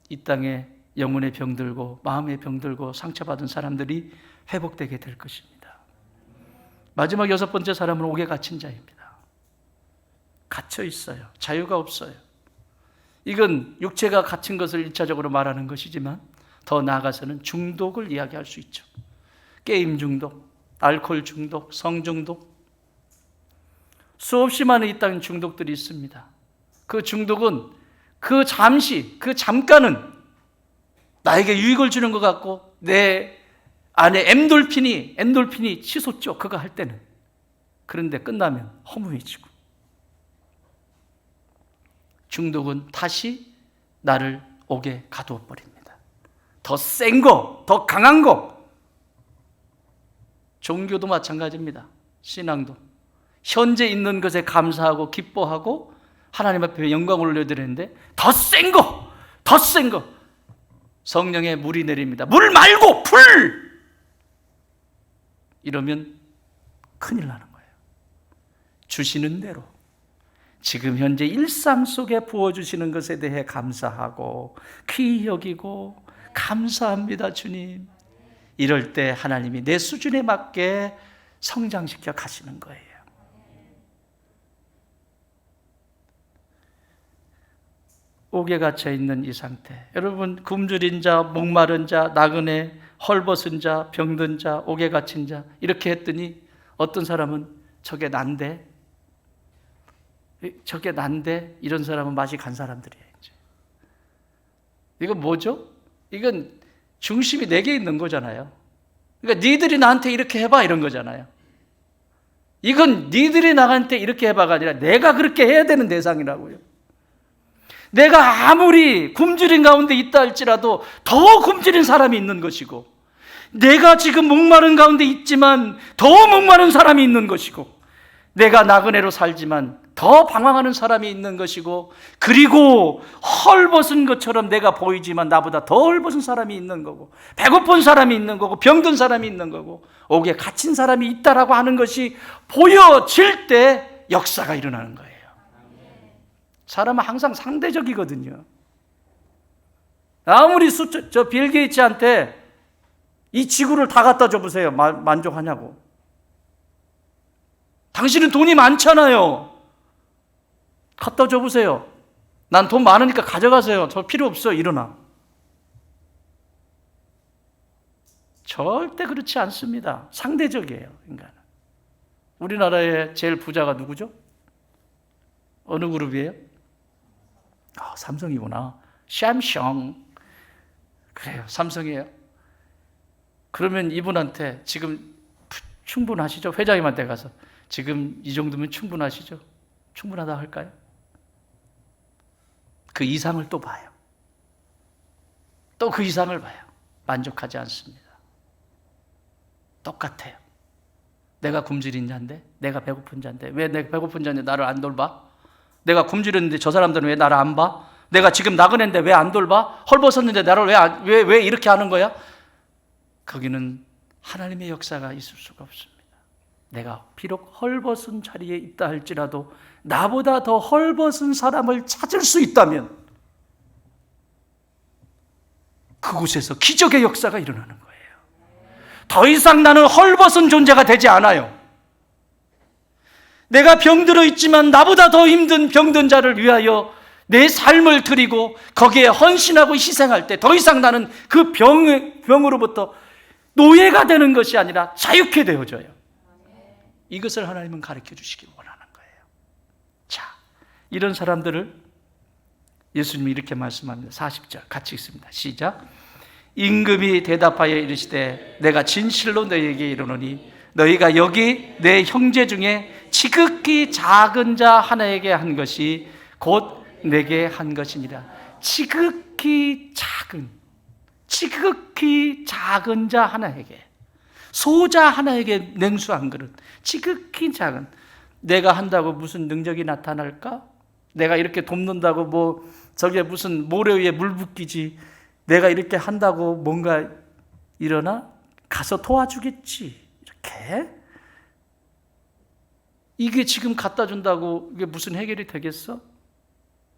이 땅에 영혼의 병들고 마음의 병들고 상처받은 사람들이 회복되게 될 것입니다. 마지막 6번째 사람은 옥에 갇힌 자입니다. 갇혀 있어요. 자유가 없어요. 이건 육체가 갇힌 것을 1차적으로 말하는 것이지만 더 나아가서는 중독을 이야기할 수 있죠. 게임 중독, 알코올 중독, 성 중독, 수없이 많은 이 땅 중독들이 있습니다. 그 중독은 그 잠시, 그 잠깐은 나에게 유익을 주는 것 같고 내 안에 엔돌핀이 치솟죠. 그거 할 때는. 그런데 끝나면 허무해지고, 중독은 다시 나를 옥에 가두어 버립니다. 더 센 거, 더 강한 거. 종교도 마찬가지입니다. 신앙도 현재 있는 것에 감사하고 기뻐하고 하나님 앞에 영광을 올려드리는데 더 센 거, 더 센 거. 성령의 물이 내립니다. 물 말고 불! 이러면 큰일 나는 거예요. 주시는 대로 지금 현재 일상 속에 부어주시는 것에 대해 감사하고 귀히 여기고 감사합니다 주님. 이럴 때 하나님이 내 수준에 맞게 성장시켜 가시는 거예요. 옥에 갇혀 있는 이 상태, 여러분 굶주린 자, 목마른 자, 나그네, 헐벗은 자, 병든 자, 옥에 갇힌 자 이렇게 했더니 어떤 사람은 저게 난데 이런 사람은 맛이 간 사람들이에요. 이제. 이건 뭐죠? 이건 중심이 내게 있는 거잖아요. 그러니까 니들이 나한테 이렇게 해봐 이런 거잖아요. 이건 니들이 나한테 이렇게 해봐가 아니라 내가 그렇게 해야 되는 대상이라고요. 내가 아무리 굶주린 가운데 있다 할지라도 더 굶주린 사람이 있는 것이고, 내가 지금 목마른 가운데 있지만 더 목마른 사람이 있는 것이고, 내가 나그네로 살지만 더 방황하는 사람이 있는 것이고, 그리고 헐벗은 것처럼 내가 보이지만 나보다 더 헐벗은 사람이 있는 거고, 배고픈 사람이 있는 거고, 병든 사람이 있는 거고, 옥에 갇힌 사람이 있다라고 하는 것이 보여질 때 역사가 일어나는 거예요. 사람은 항상 상대적이거든요. 아무리 저 빌 게이츠한테 이 지구를 다 갖다 줘보세요. 만족하냐고. 당신은 돈이 많잖아요. 갖다 줘보세요. 난 돈 많으니까 가져가세요. 저 필요 없어. 일어나. 절대 그렇지 않습니다. 상대적이에요, 인간은. 우리나라의 제일 부자가 누구죠? 어느 그룹이에요? 삼성이구나. 샴숑. 그래요, 삼성이에요. 그러면 이분한테 지금 충분하시죠? 회장님한테 가서 지금 이 정도면 충분하시죠? 충분하다 할까요? 그 이상을 또 봐요. 또 그 이상을 봐요. 만족하지 않습니다. 똑같아요. 내가 굶주린 자인데, 내가 배고픈 자인데, 왜 내가 배고픈 자인데 나를 안 돌봐? 내가 굶주렸는데 저 사람들은 왜 나를 안 봐? 내가 지금 나그네인데 왜 안 돌봐? 헐벗었는데 나를 왜 이렇게 하는 거야? 거기는 하나님의 역사가 있을 수가 없습니다. 내가 비록 헐벗은 자리에 있다 할지라도 나보다 더 헐벗은 사람을 찾을 수 있다면 그곳에서 기적의 역사가 일어나는 거예요. 더 이상 나는 헐벗은 존재가 되지 않아요. 내가 병들어 있지만 나보다 더 힘든 병든 자를 위하여 내 삶을 드리고 거기에 헌신하고 희생할 때 더 이상 나는 그 병으로부터 노예가 되는 것이 아니라 자유케 되어져요. 이것을 하나님은 가르쳐 주시기 원하는 거예요. 자, 이런 사람들을 예수님이 이렇게 말씀합니다. 40절 같이 읽습니다. 시작. 임금이 대답하여 이르시되 내가 진실로 너희에게 이르노니 너희가 여기 내 형제 중에 지극히 작은 자 하나에게 한 것이 곧 내게 한 것이니라. 지극히 작은 자 하나에게, 소자 하나에게 냉수한 그릇, 지극히 작은. 내가 한다고 무슨 능력이 나타날까? 내가 이렇게 돕는다고 뭐 저게 무슨 모래 위에 물 붓기지, 내가 이렇게 한다고 뭔가 일어나? 가서 도와주겠지. 이렇게? 이게 지금 갖다 준다고 이게 무슨 해결이 되겠어?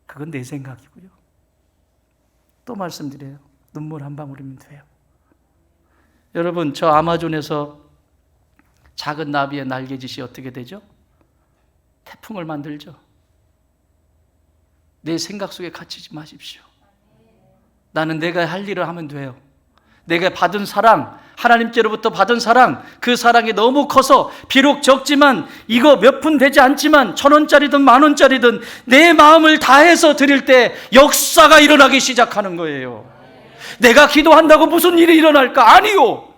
그건 내 생각이고요. 또 말씀드려요. 눈물 한 방울이면 돼요. 여러분, 저 아마존에서 작은 나비의 날개짓이 어떻게 되죠? 태풍을 만들죠. 내 생각 속에 갇히지 마십시오. 나는 내가 할 일을 하면 돼요. 내가 받은 사랑, 하나님께로부터 받은 사랑, 그 사랑이 너무 커서 비록 적지만 이거 몇 푼 되지 않지만 1,000원짜리든 10,000원짜리든 내 마음을 다해서 드릴 때 역사가 일어나기 시작하는 거예요. 내가 기도한다고 무슨 일이 일어날까? 아니요.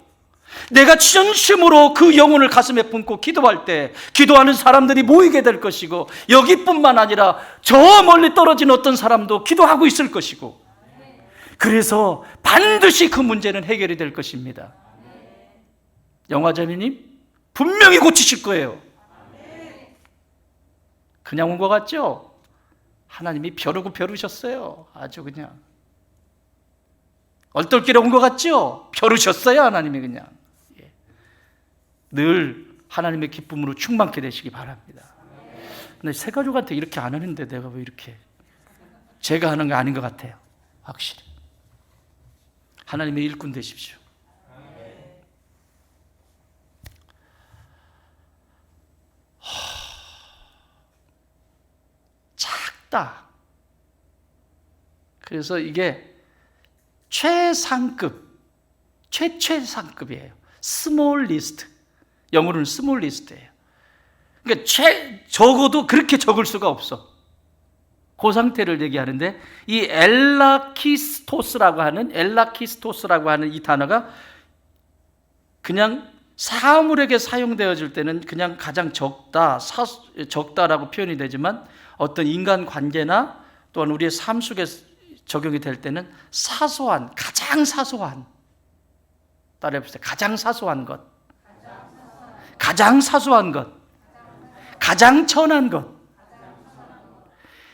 내가 진심으로 그 영혼을 가슴에 품고 기도할 때 기도하는 사람들이 모이게 될 것이고, 여기뿐만 아니라 저 멀리 떨어진 어떤 사람도 기도하고 있을 것이고, 그래서 반드시 그 문제는 해결이 될 것입니다. 영화자매님 분명히 고치실 거예요. 그냥 온 것 같죠? 하나님이 벼르고 벼르셨어요. 아주 그냥 얼떨결에 온 것 같죠? 벼르셨어요. 하나님이 그냥. 예. 늘 하나님의 기쁨으로 충만케 되시기 바랍니다. 근데 새 가족한테 이렇게 안 하는데 내가 왜 이렇게 제가 하는 게 아닌 것 같아요. 확실히 하나님의 일꾼 되십시오. 작다. 그래서 이게 최상급, 최상급이에요. 스몰 리스트. 영어로는 스몰 리스트예요. 그러니까 적어도 그렇게 적을 수가 없어. 그 상태를 얘기하는데 이 엘라키스토스라고 하는 이 단어가 그냥 사물에게 사용되어질 때는 그냥 가장 적다라고 표현이 되지만 어떤 인간 관계나 또한 우리의 삶 속에 적용이 될 때는 사소한, 가장 사소한, 따라해보세요. 가장 사소한 것, 가장 사소한 것, 가장 천한 것,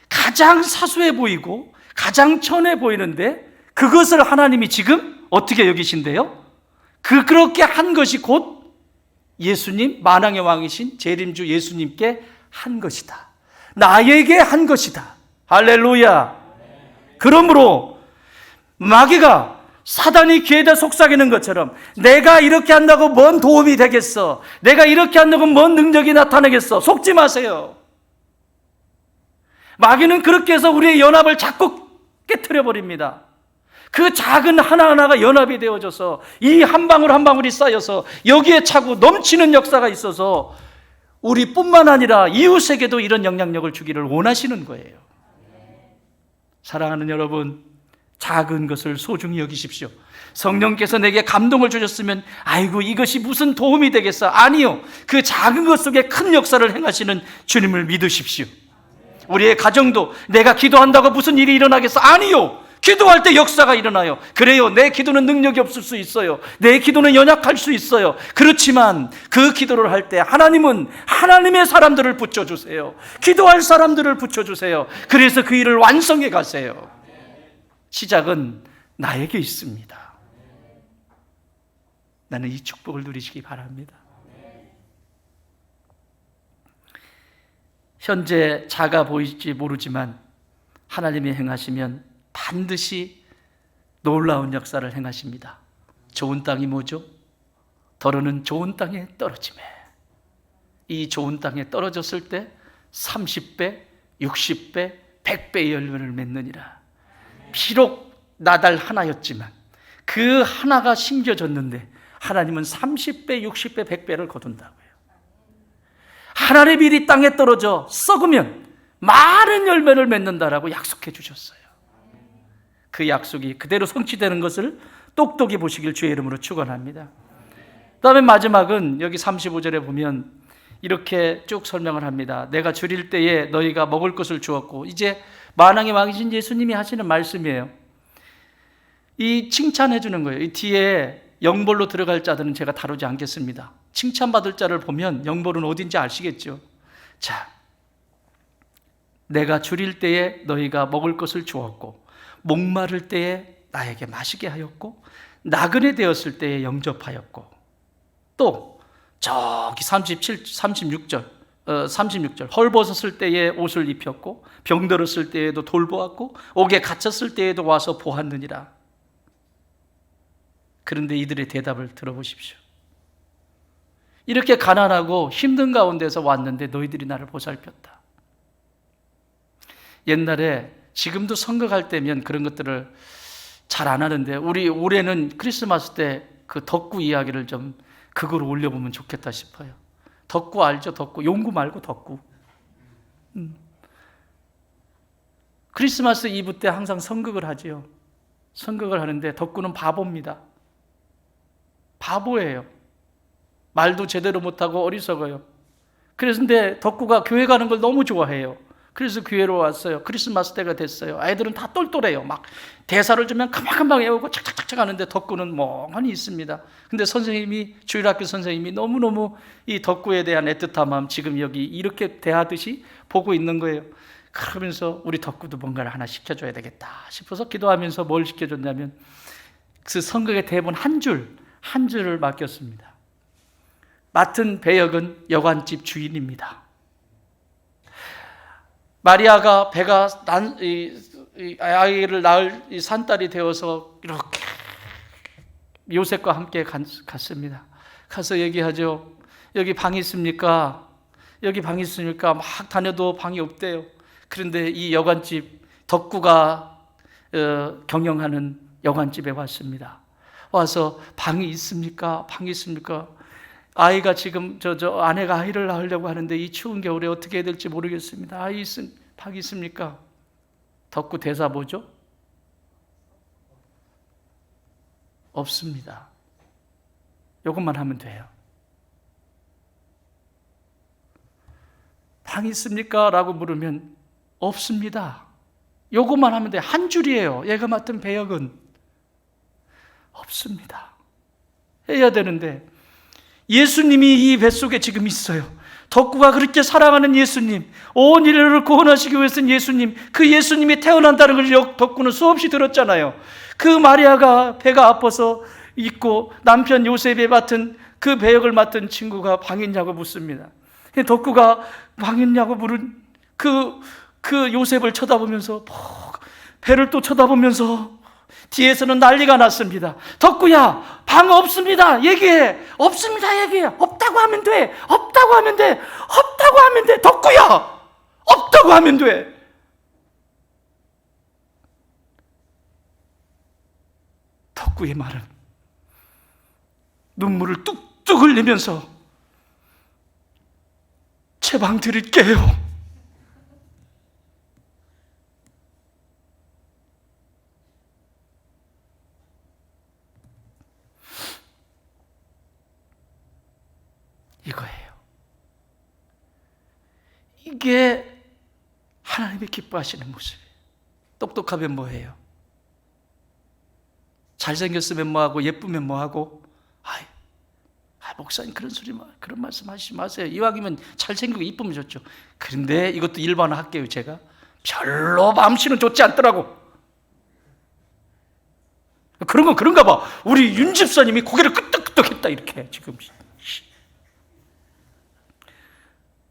가장 사소해 보이고 가장 천해 보이는데 그것을 하나님이 지금 어떻게 여기신대요? 그렇게 한 것이 곧 예수님, 만왕의 왕이신 재림주 예수님께 한 것이다. 나에게 한 것이다. 할렐루야. 그러므로 마귀가 사단이 귀에다 속삭이는 것처럼 내가 이렇게 한다고 뭔 도움이 되겠어? 내가 이렇게 한다고 뭔 능력이 나타나겠어? 속지 마세요. 마귀는 그렇게 해서 우리의 연합을 자꾸 깨트려 버립니다. 그 작은 하나하나가 연합이 되어져서 이 한 방울 한 방울이 쌓여서 여기에 차고 넘치는 역사가 있어서 우리뿐만 아니라 이웃에게도 이런 영향력을 주기를 원하시는 거예요. 사랑하는 여러분, 작은 것을 소중히 여기십시오. 성령께서 내게 감동을 주셨으면 아이고 이것이 무슨 도움이 되겠어? 아니요. 그 작은 것 속에 큰 역사를 행하시는 주님을 믿으십시오. 우리의 가정도 내가 기도한다고 무슨 일이 일어나겠어? 아니요. 기도할 때 역사가 일어나요. 그래요. 내 기도는 능력이 없을 수 있어요. 내 기도는 연약할 수 있어요. 그렇지만 그 기도를 할 때 하나님은 하나님의 사람들을 붙여주세요. 기도할 사람들을 붙여주세요. 그래서 그 일을 완성해 가세요. 시작은 나에게 있습니다. 나는 이 축복을 누리시기 바랍니다. 현재 작아 보일지 모르지만 하나님이 행하시면 반드시 놀라운 역사를 행하십니다. 좋은 땅이 뭐죠? 더러는 좋은 땅에 떨어지매. 이 좋은 땅에 떨어졌을 때 30배, 60배, 100배의 열매를 맺느니라. 비록 나달 하나였지만 그 하나가 심겨졌는데 하나님은 30배, 60배, 100배를 거둔다고요. 하나님의 밀이 땅에 떨어져 썩으면 많은 열매를 맺는다라고 약속해 주셨어요. 그 약속이 그대로 성취되는 것을 똑똑히 보시길 주의 이름으로 축원합니다. 그다음에 마지막은 여기 35절에 보면 이렇게 쭉 설명을 합니다. 내가 줄일 때에 너희가 먹을 것을 주었고, 이제 만왕의 왕이신 예수님이 하시는 말씀이에요. 이 칭찬해 주는 거예요. 이 뒤에 영벌로 들어갈 자들은 제가 다루지 않겠습니다. 칭찬받을 자를 보면 영벌은 어딘지 아시겠죠? 자, 내가 줄일 때에 너희가 먹을 것을 주었고, 목마를 때에 나에게 마시게 하였고, 나그네 되었을 때에 영접하였고, 또 저기 36절 헐벗었을 때에 옷을 입혔고, 병들었을 때에도 돌보았고, 옥에 갇혔을 때에도 와서 보았느니라. 그런데 이들의 대답을 들어보십시오. 이렇게 가난하고 힘든 가운데서 왔는데 너희들이 나를 보살폈다. 옛날에, 지금도 선거 갈 때면 그런 것들을 잘 안 하는데, 우리 올해는 크리스마스 때 그 덕구 이야기를 좀 그걸 올려보면 좋겠다 싶어요. 덕구 알죠? 덕구. 용구 말고 덕구. 크리스마스 이브 때 항상 선극을 하지요. 선극을 하는데 덕구는 바보입니다. 바보예요. 말도 제대로 못하고 어리석어요. 그런데 덕구가 교회 가는 걸 너무 좋아해요. 그래서 교회로 왔어요. 크리스마스 때가 됐어요. 아이들은 다 똘똘해요. 막 대사를 주면 금방금방 외우고 착착착착 하는데 덕구는 멍하니 있습니다. 근데 선생님이, 주일학교 선생님이 너무너무 이 덕구에 대한 애틋한 마음 지금 여기 이렇게 대하듯이 보고 있는 거예요. 그러면서 우리 덕구도 뭔가를 하나 시켜줘야 되겠다 싶어서 기도하면서 뭘 시켜줬냐면 그 성경의 대본 한 줄을 맡겼습니다. 맡은 배역은 여관집 주인입니다. 마리아가 배가 아이를 낳을 산딸이 되어서 이렇게 요셉과 함께 갔습니다. 가서 얘기하죠. 여기 방이 있습니까? 여기 방이 있습니까? 막 다녀도 방이 없대요. 그런데 이 여관집 덕구가 경영하는 여관집에 왔습니다. 와서 방이 있습니까? 방이 있습니까? 아이가 지금 아내가 아이를 낳으려고 하는데 이 추운 겨울에 어떻게 해야 될지 모르겠습니다. 방이 있습니까? 덕구 대사 뭐죠? 없습니다. 이것만 하면 돼요. 방 있습니까? 라고 물으면 없습니다. 이것만 하면 돼요. 한 줄이에요. 얘가 맡은 배역은 없습니다. 해야 되는데 예수님이 이 뱃속에 지금 있어요. 덕구가 그렇게 사랑하는 예수님, 온 인류를 구원하시기 위해서 예수님, 그 예수님이 태어난다는 걸 덕구는 수없이 들었잖아요. 그 마리아가 배가 아파서 있고 남편 요셉이 맡은 그 배역을 맡은 친구가 방 있냐고 묻습니다. 덕구가 방 있냐고 물은 그 요셉을 쳐다보면서 배를 또 쳐다보면서 뒤에서는 난리가 났습니다. 덕구야, 방 없습니다. 얘기해. 없습니다. 얘기해. 없다고 하면 돼. 없다고 하면 돼. 없다고 하면 돼. 덕구야, 없다고 하면 돼. 덕구의 말은 눈물을 뚝뚝 흘리면서 제 방 드릴게요. 이거예요. 이게 하나님이 기뻐하시는 모습이에요. 똑똑하면 뭐해요? 잘생겼으면 뭐하고 예쁘면 뭐하고? 목사님 그런 말씀 하시지 마세요. 이왕이면 잘생기고 이쁘면 좋죠. 그런데 이것도 일반화할게요. 제가 별로 마음씨는 좋지 않더라고. 그런 건 그런가 봐. 우리 윤 집사님이 고개를 끄덕끄덕했다 이렇게 지금.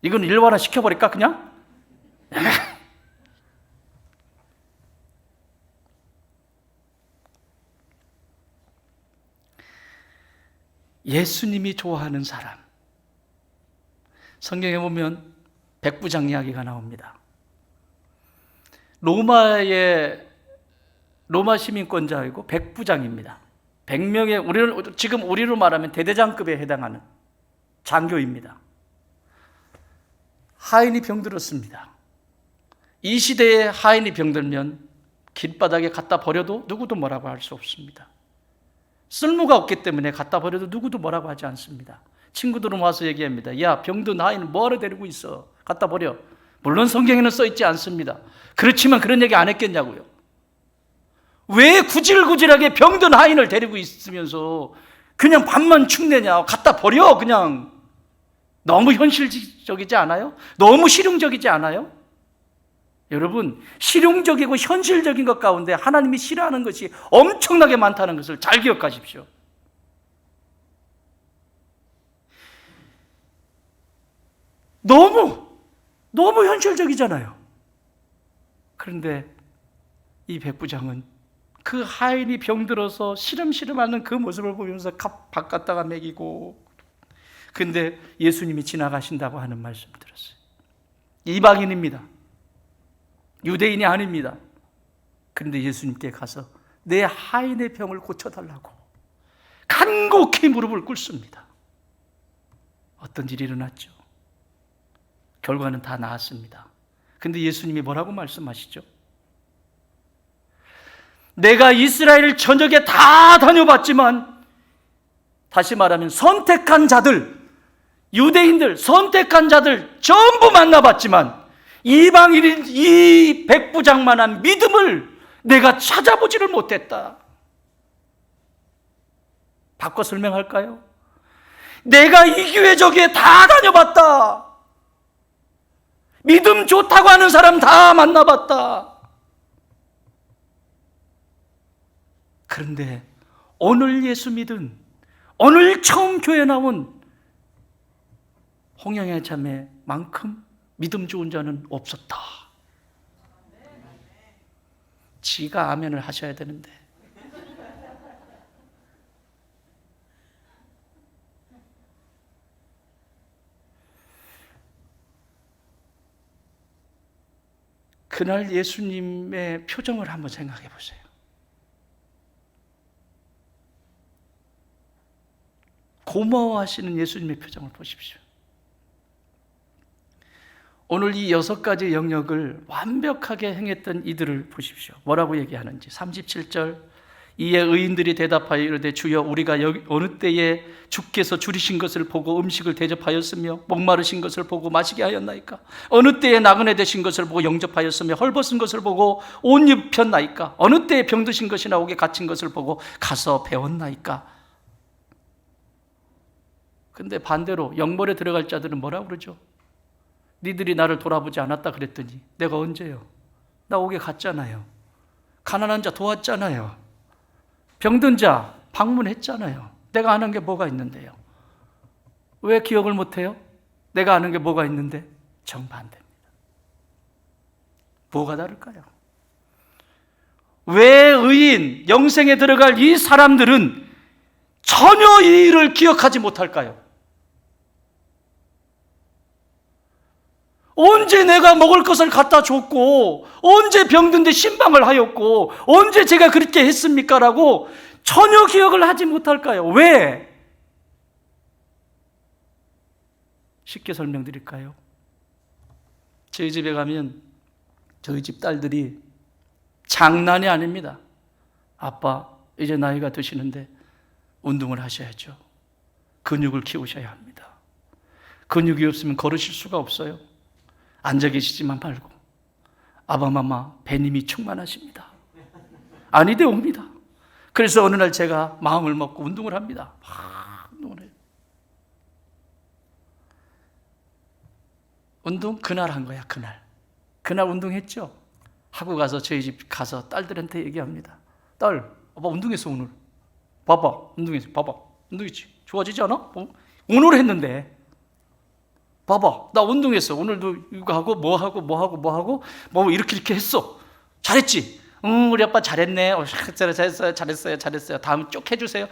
이건 일반화 시켜버릴까 그냥? 예수님이 좋아하는 사람. 성경에 보면 백부장 이야기가 나옵니다. 로마 시민권자이고 백부장입니다. 100명의 지금 우리로 말하면 대대장급에 해당하는 장교입니다. 하인이 병들었습니다. 이 시대에 하인이 병들면 길바닥에 갖다 버려도 누구도 뭐라고 할 수 없습니다. 쓸모가 없기 때문에 갖다 버려도 누구도 뭐라고 하지 않습니다. 친구들은 와서 얘기합니다. 야, 병든 하인은 뭐하러 데리고 있어? 갖다 버려. 물론 성경에는 써 있지 않습니다. 그렇지만 그런 얘기 안 했겠냐고요. 왜 구질구질하게 병든 하인을 데리고 있으면서 그냥 밥만 축내냐? 갖다 버려 그냥. 너무 현실적이지 않아요? 너무 실용적이지 않아요? 여러분, 실용적이고 현실적인 것 가운데 하나님이 싫어하는 것이 엄청나게 많다는 것을 잘 기억하십시오. 너무 현실적이잖아요. 그런데 이 백부장은 그 하인이 병들어서 시름시름하는 그 모습을 보면서 밥 갖다가 먹이고, 근데 예수님이 지나가신다고 하는 말씀 들었어요. 이방인입니다. 유대인이 아닙니다. 그런데 예수님께 가서 내 하인의 병을 고쳐달라고 간곡히 무릎을 꿇습니다. 어떤 일이 일어났죠? 결과는 다 나았습니다. 그런데 예수님이 뭐라고 말씀하시죠? 내가 이스라엘 전역에 다 다녀봤지만, 다시 말하면 선택한 자들, 유대인들, 선택한 자들 전부 만나봤지만 이방인인 이 백부장만한 믿음을 내가 찾아보지를 못했다. 바꿔 설명할까요? 내가 이 교회 저기에 다 다녀봤다. 믿음 좋다고 하는 사람 다 만나봤다. 그런데 오늘 예수 믿은, 오늘 처음 교회 나온 홍영애 자매만큼 믿음 좋은 자는 없었다. 지가 아멘을 하셔야 되는데. 그날 예수님의 표정을 한번 생각해 보세요. 고마워하시는 예수님의 표정을 보십시오. 오늘 이 6가지 영역을 완벽하게 행했던 이들을 보십시오. 뭐라고 얘기하는지. 37절, 이에 의인들이 대답하여 이르되 주여 우리가 어느 때에 주께서 줄이신 것을 보고 음식을 대접하였으며 목마르신 것을 보고 마시게 하였나이까? 어느 때에 나그네 되신 것을 보고 영접하였으며 헐벗은 것을 보고 옷 입혔나이까? 어느 때에 병드신 것이나 옥에 갇힌 것을 보고 가서 배웠나이까? 근데 반대로 영벌에 들어갈 자들은 뭐라고 그러죠? 니들이 나를 돌아보지 않았다 그랬더니 내가 언제요? 나 옥에 갔잖아요. 가난한 자 도왔잖아요. 병든 자 방문했잖아요. 내가 아는 게 뭐가 있는데요? 왜 기억을 못해요? 내가 아는 게 뭐가 있는데? 정반대입니다. 뭐가 다를까요? 왜 의인, 영생에 들어갈 이 사람들은 전혀 이 일을 기억하지 못할까요? 언제 내가 먹을 것을 갖다 줬고, 언제 병든데 신방을 하였고, 언제 제가 그렇게 했습니까? 라고 전혀 기억을 하지 못할까요? 왜? 쉽게 설명드릴까요? 저희 집에 가면 저희 집 딸들이 장난이 아닙니다. 아빠, 이제 나이가 드시는데 운동을 하셔야죠. 근육을 키우셔야 합니다. 근육이 없으면 걸으실 수가 없어요. 앉아 계시지만 말고. 아바마마 배님이 충만하십니다. 아니되 옵니다. 그래서 어느 날 제가 마음을 먹고 운동을 합니다. 운동을 해요. 운동 그날 한 거야. 그날 운동했죠. 하고 가서 저희 집 가서 딸들한테 얘기합니다. 딸, 아빠 운동했어 오늘. 봐봐, 운동했어. 봐봐, 운동했지. 좋아지지 않아? 오늘 했는데. 봐봐, 나 운동했어. 오늘도 이거 하고 뭐 하고 이렇게 했어. 잘했지? 우리 아빠 잘했네. 잘했어요. 다음 쭉 해주세요.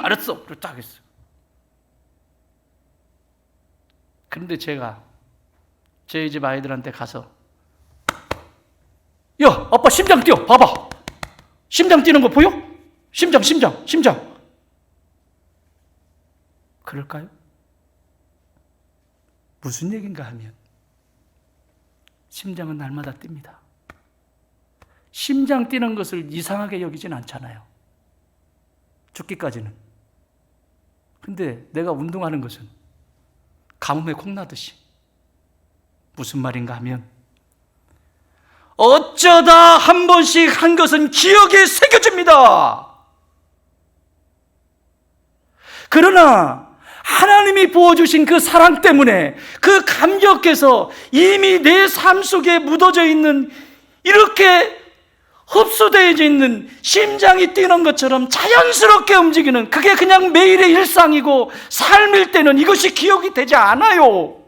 알았어. 그리고 딱 했어. 그런데 제가 저희 집 아이들한테 가서 야, 아빠 심장 뛰어. 봐봐. 심장 뛰는 거 보여? 심장. 그럴까요? 무슨 얘기인가 하면 심장은 날마다 뜁니다. 심장 뛰는 것을 이상하게 여기진 않잖아요. 죽기까지는. 근데 내가 운동하는 것은 가뭄에 콩나듯이. 무슨 말인가 하면 어쩌다 한 번씩 한 것은 기억에 새겨집니다. 그러나 하나님이 부어주신 그 사랑 때문에 그 감격해서 이미 내 삶 속에 묻어져 있는, 이렇게 흡수되어 있는 심장이 뛰는 것처럼 자연스럽게 움직이는, 그게 그냥 매일의 일상이고 삶일 때는 이것이 기억이 되지 않아요.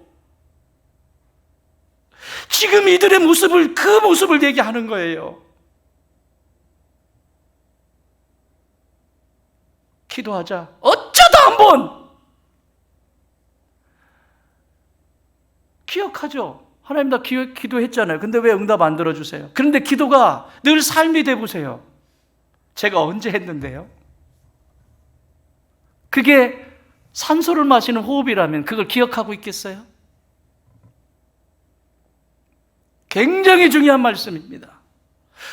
지금 이들의 모습을, 그 모습을 얘기하는 거예요. 기도하자. 어쩌다 한번 기억하죠. 하나님 나 기도했잖아요. 근데 왜 응답 안 들어주세요? 그런데 기도가 늘 삶이 돼보세요. 제가 언제 했는데요? 그게 산소를 마시는 호흡이라면 그걸 기억하고 있겠어요? 굉장히 중요한 말씀입니다.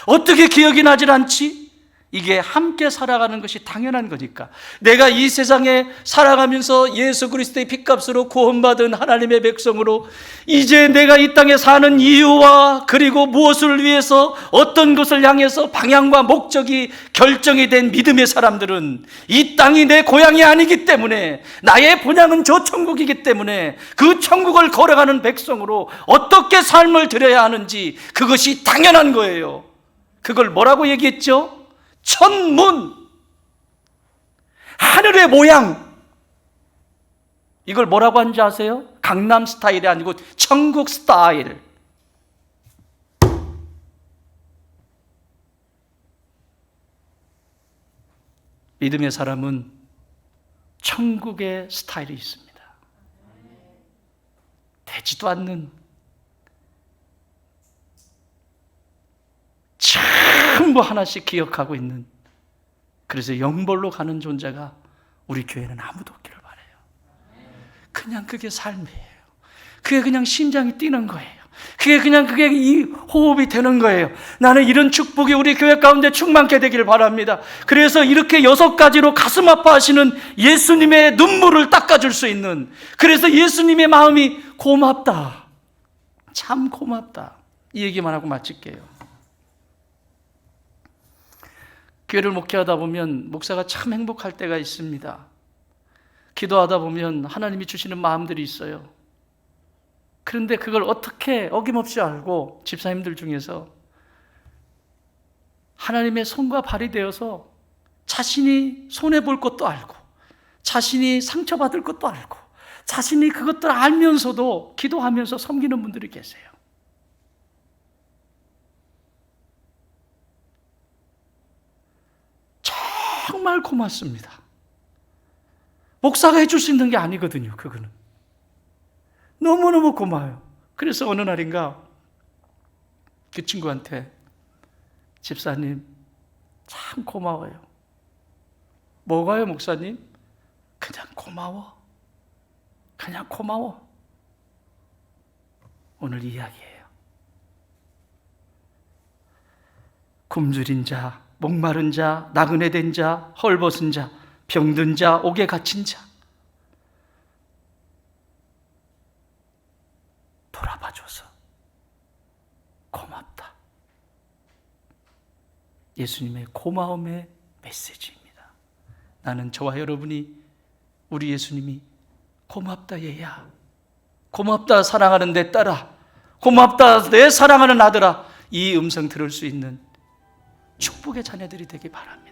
어떻게 기억이 나질 않지? 이게 함께 살아가는 것이 당연한 거니까. 내가 이 세상에 살아가면서 예수 그리스도의 핏값으로 구원받은 하나님의 백성으로 이제 내가 이 땅에 사는 이유와 그리고 무엇을 위해서 어떤 것을 향해서 방향과 목적이 결정이 된 믿음의 사람들은 이 땅이 내 고향이 아니기 때문에, 나의 본향은 저 천국이기 때문에 그 천국을 걸어가는 백성으로 어떻게 삶을 드려야 하는지 그것이 당연한 거예요. 그걸 뭐라고 얘기했죠? 천문, 하늘의 모양. 이걸 뭐라고 하는지 아세요? 강남 스타일이 아니고 천국 스타일. 믿음의 사람은 천국의 스타일이 있습니다. 되지도 않는, 전부 하나씩 기억하고 있는, 그래서 영벌로 가는 존재가 우리 교회는 아무도 없기를 바라요. 그냥 그게 삶이에요. 그게 그냥 심장이 뛰는 거예요. 그게 이 호흡이 되는 거예요. 나는 이런 축복이 우리 교회 가운데 충만케 되길 바랍니다. 그래서 이렇게 6가지로 가슴 아파하시는 예수님의 눈물을 닦아줄 수 있는, 그래서 예수님의 마음이 고맙다, 참 고맙다, 이 얘기만 하고 마칠게요. 교회를 목회하다 보면 목사가 참 행복할 때가 있습니다. 기도하다 보면 하나님이 주시는 마음들이 있어요. 그런데 그걸 어떻게 어김없이 알고 집사님들 중에서 하나님의 손과 발이 되어서 자신이 손해볼 것도 알고 자신이 상처받을 것도 알고 자신이 그것들 알면서도 기도하면서 섬기는 분들이 계세요. 정말 고맙습니다. 목사가 해줄 수 있는 게 아니거든요. 그거는 너무너무 고마워요. 그래서 어느 날인가 그 친구한테, 집사님 참 고마워요. 뭐가요 목사님? 그냥 고마워. 그냥 고마워. 오늘 이야기예요. 굶주린 자, 목마른 자, 나그네 된 자, 헐벗은 자, 병든 자, 옥에 갇힌 자, 돌아봐줘서 고맙다. 예수님의 고마움의 메시지입니다. 나는 저와 여러분이 우리 예수님이 고맙다 얘야, 고맙다 사랑하는 내 딸아, 고맙다 내 사랑하는 아들아, 이 음성 들을 수 있는 축복의 자녀들이 되기 바랍니다.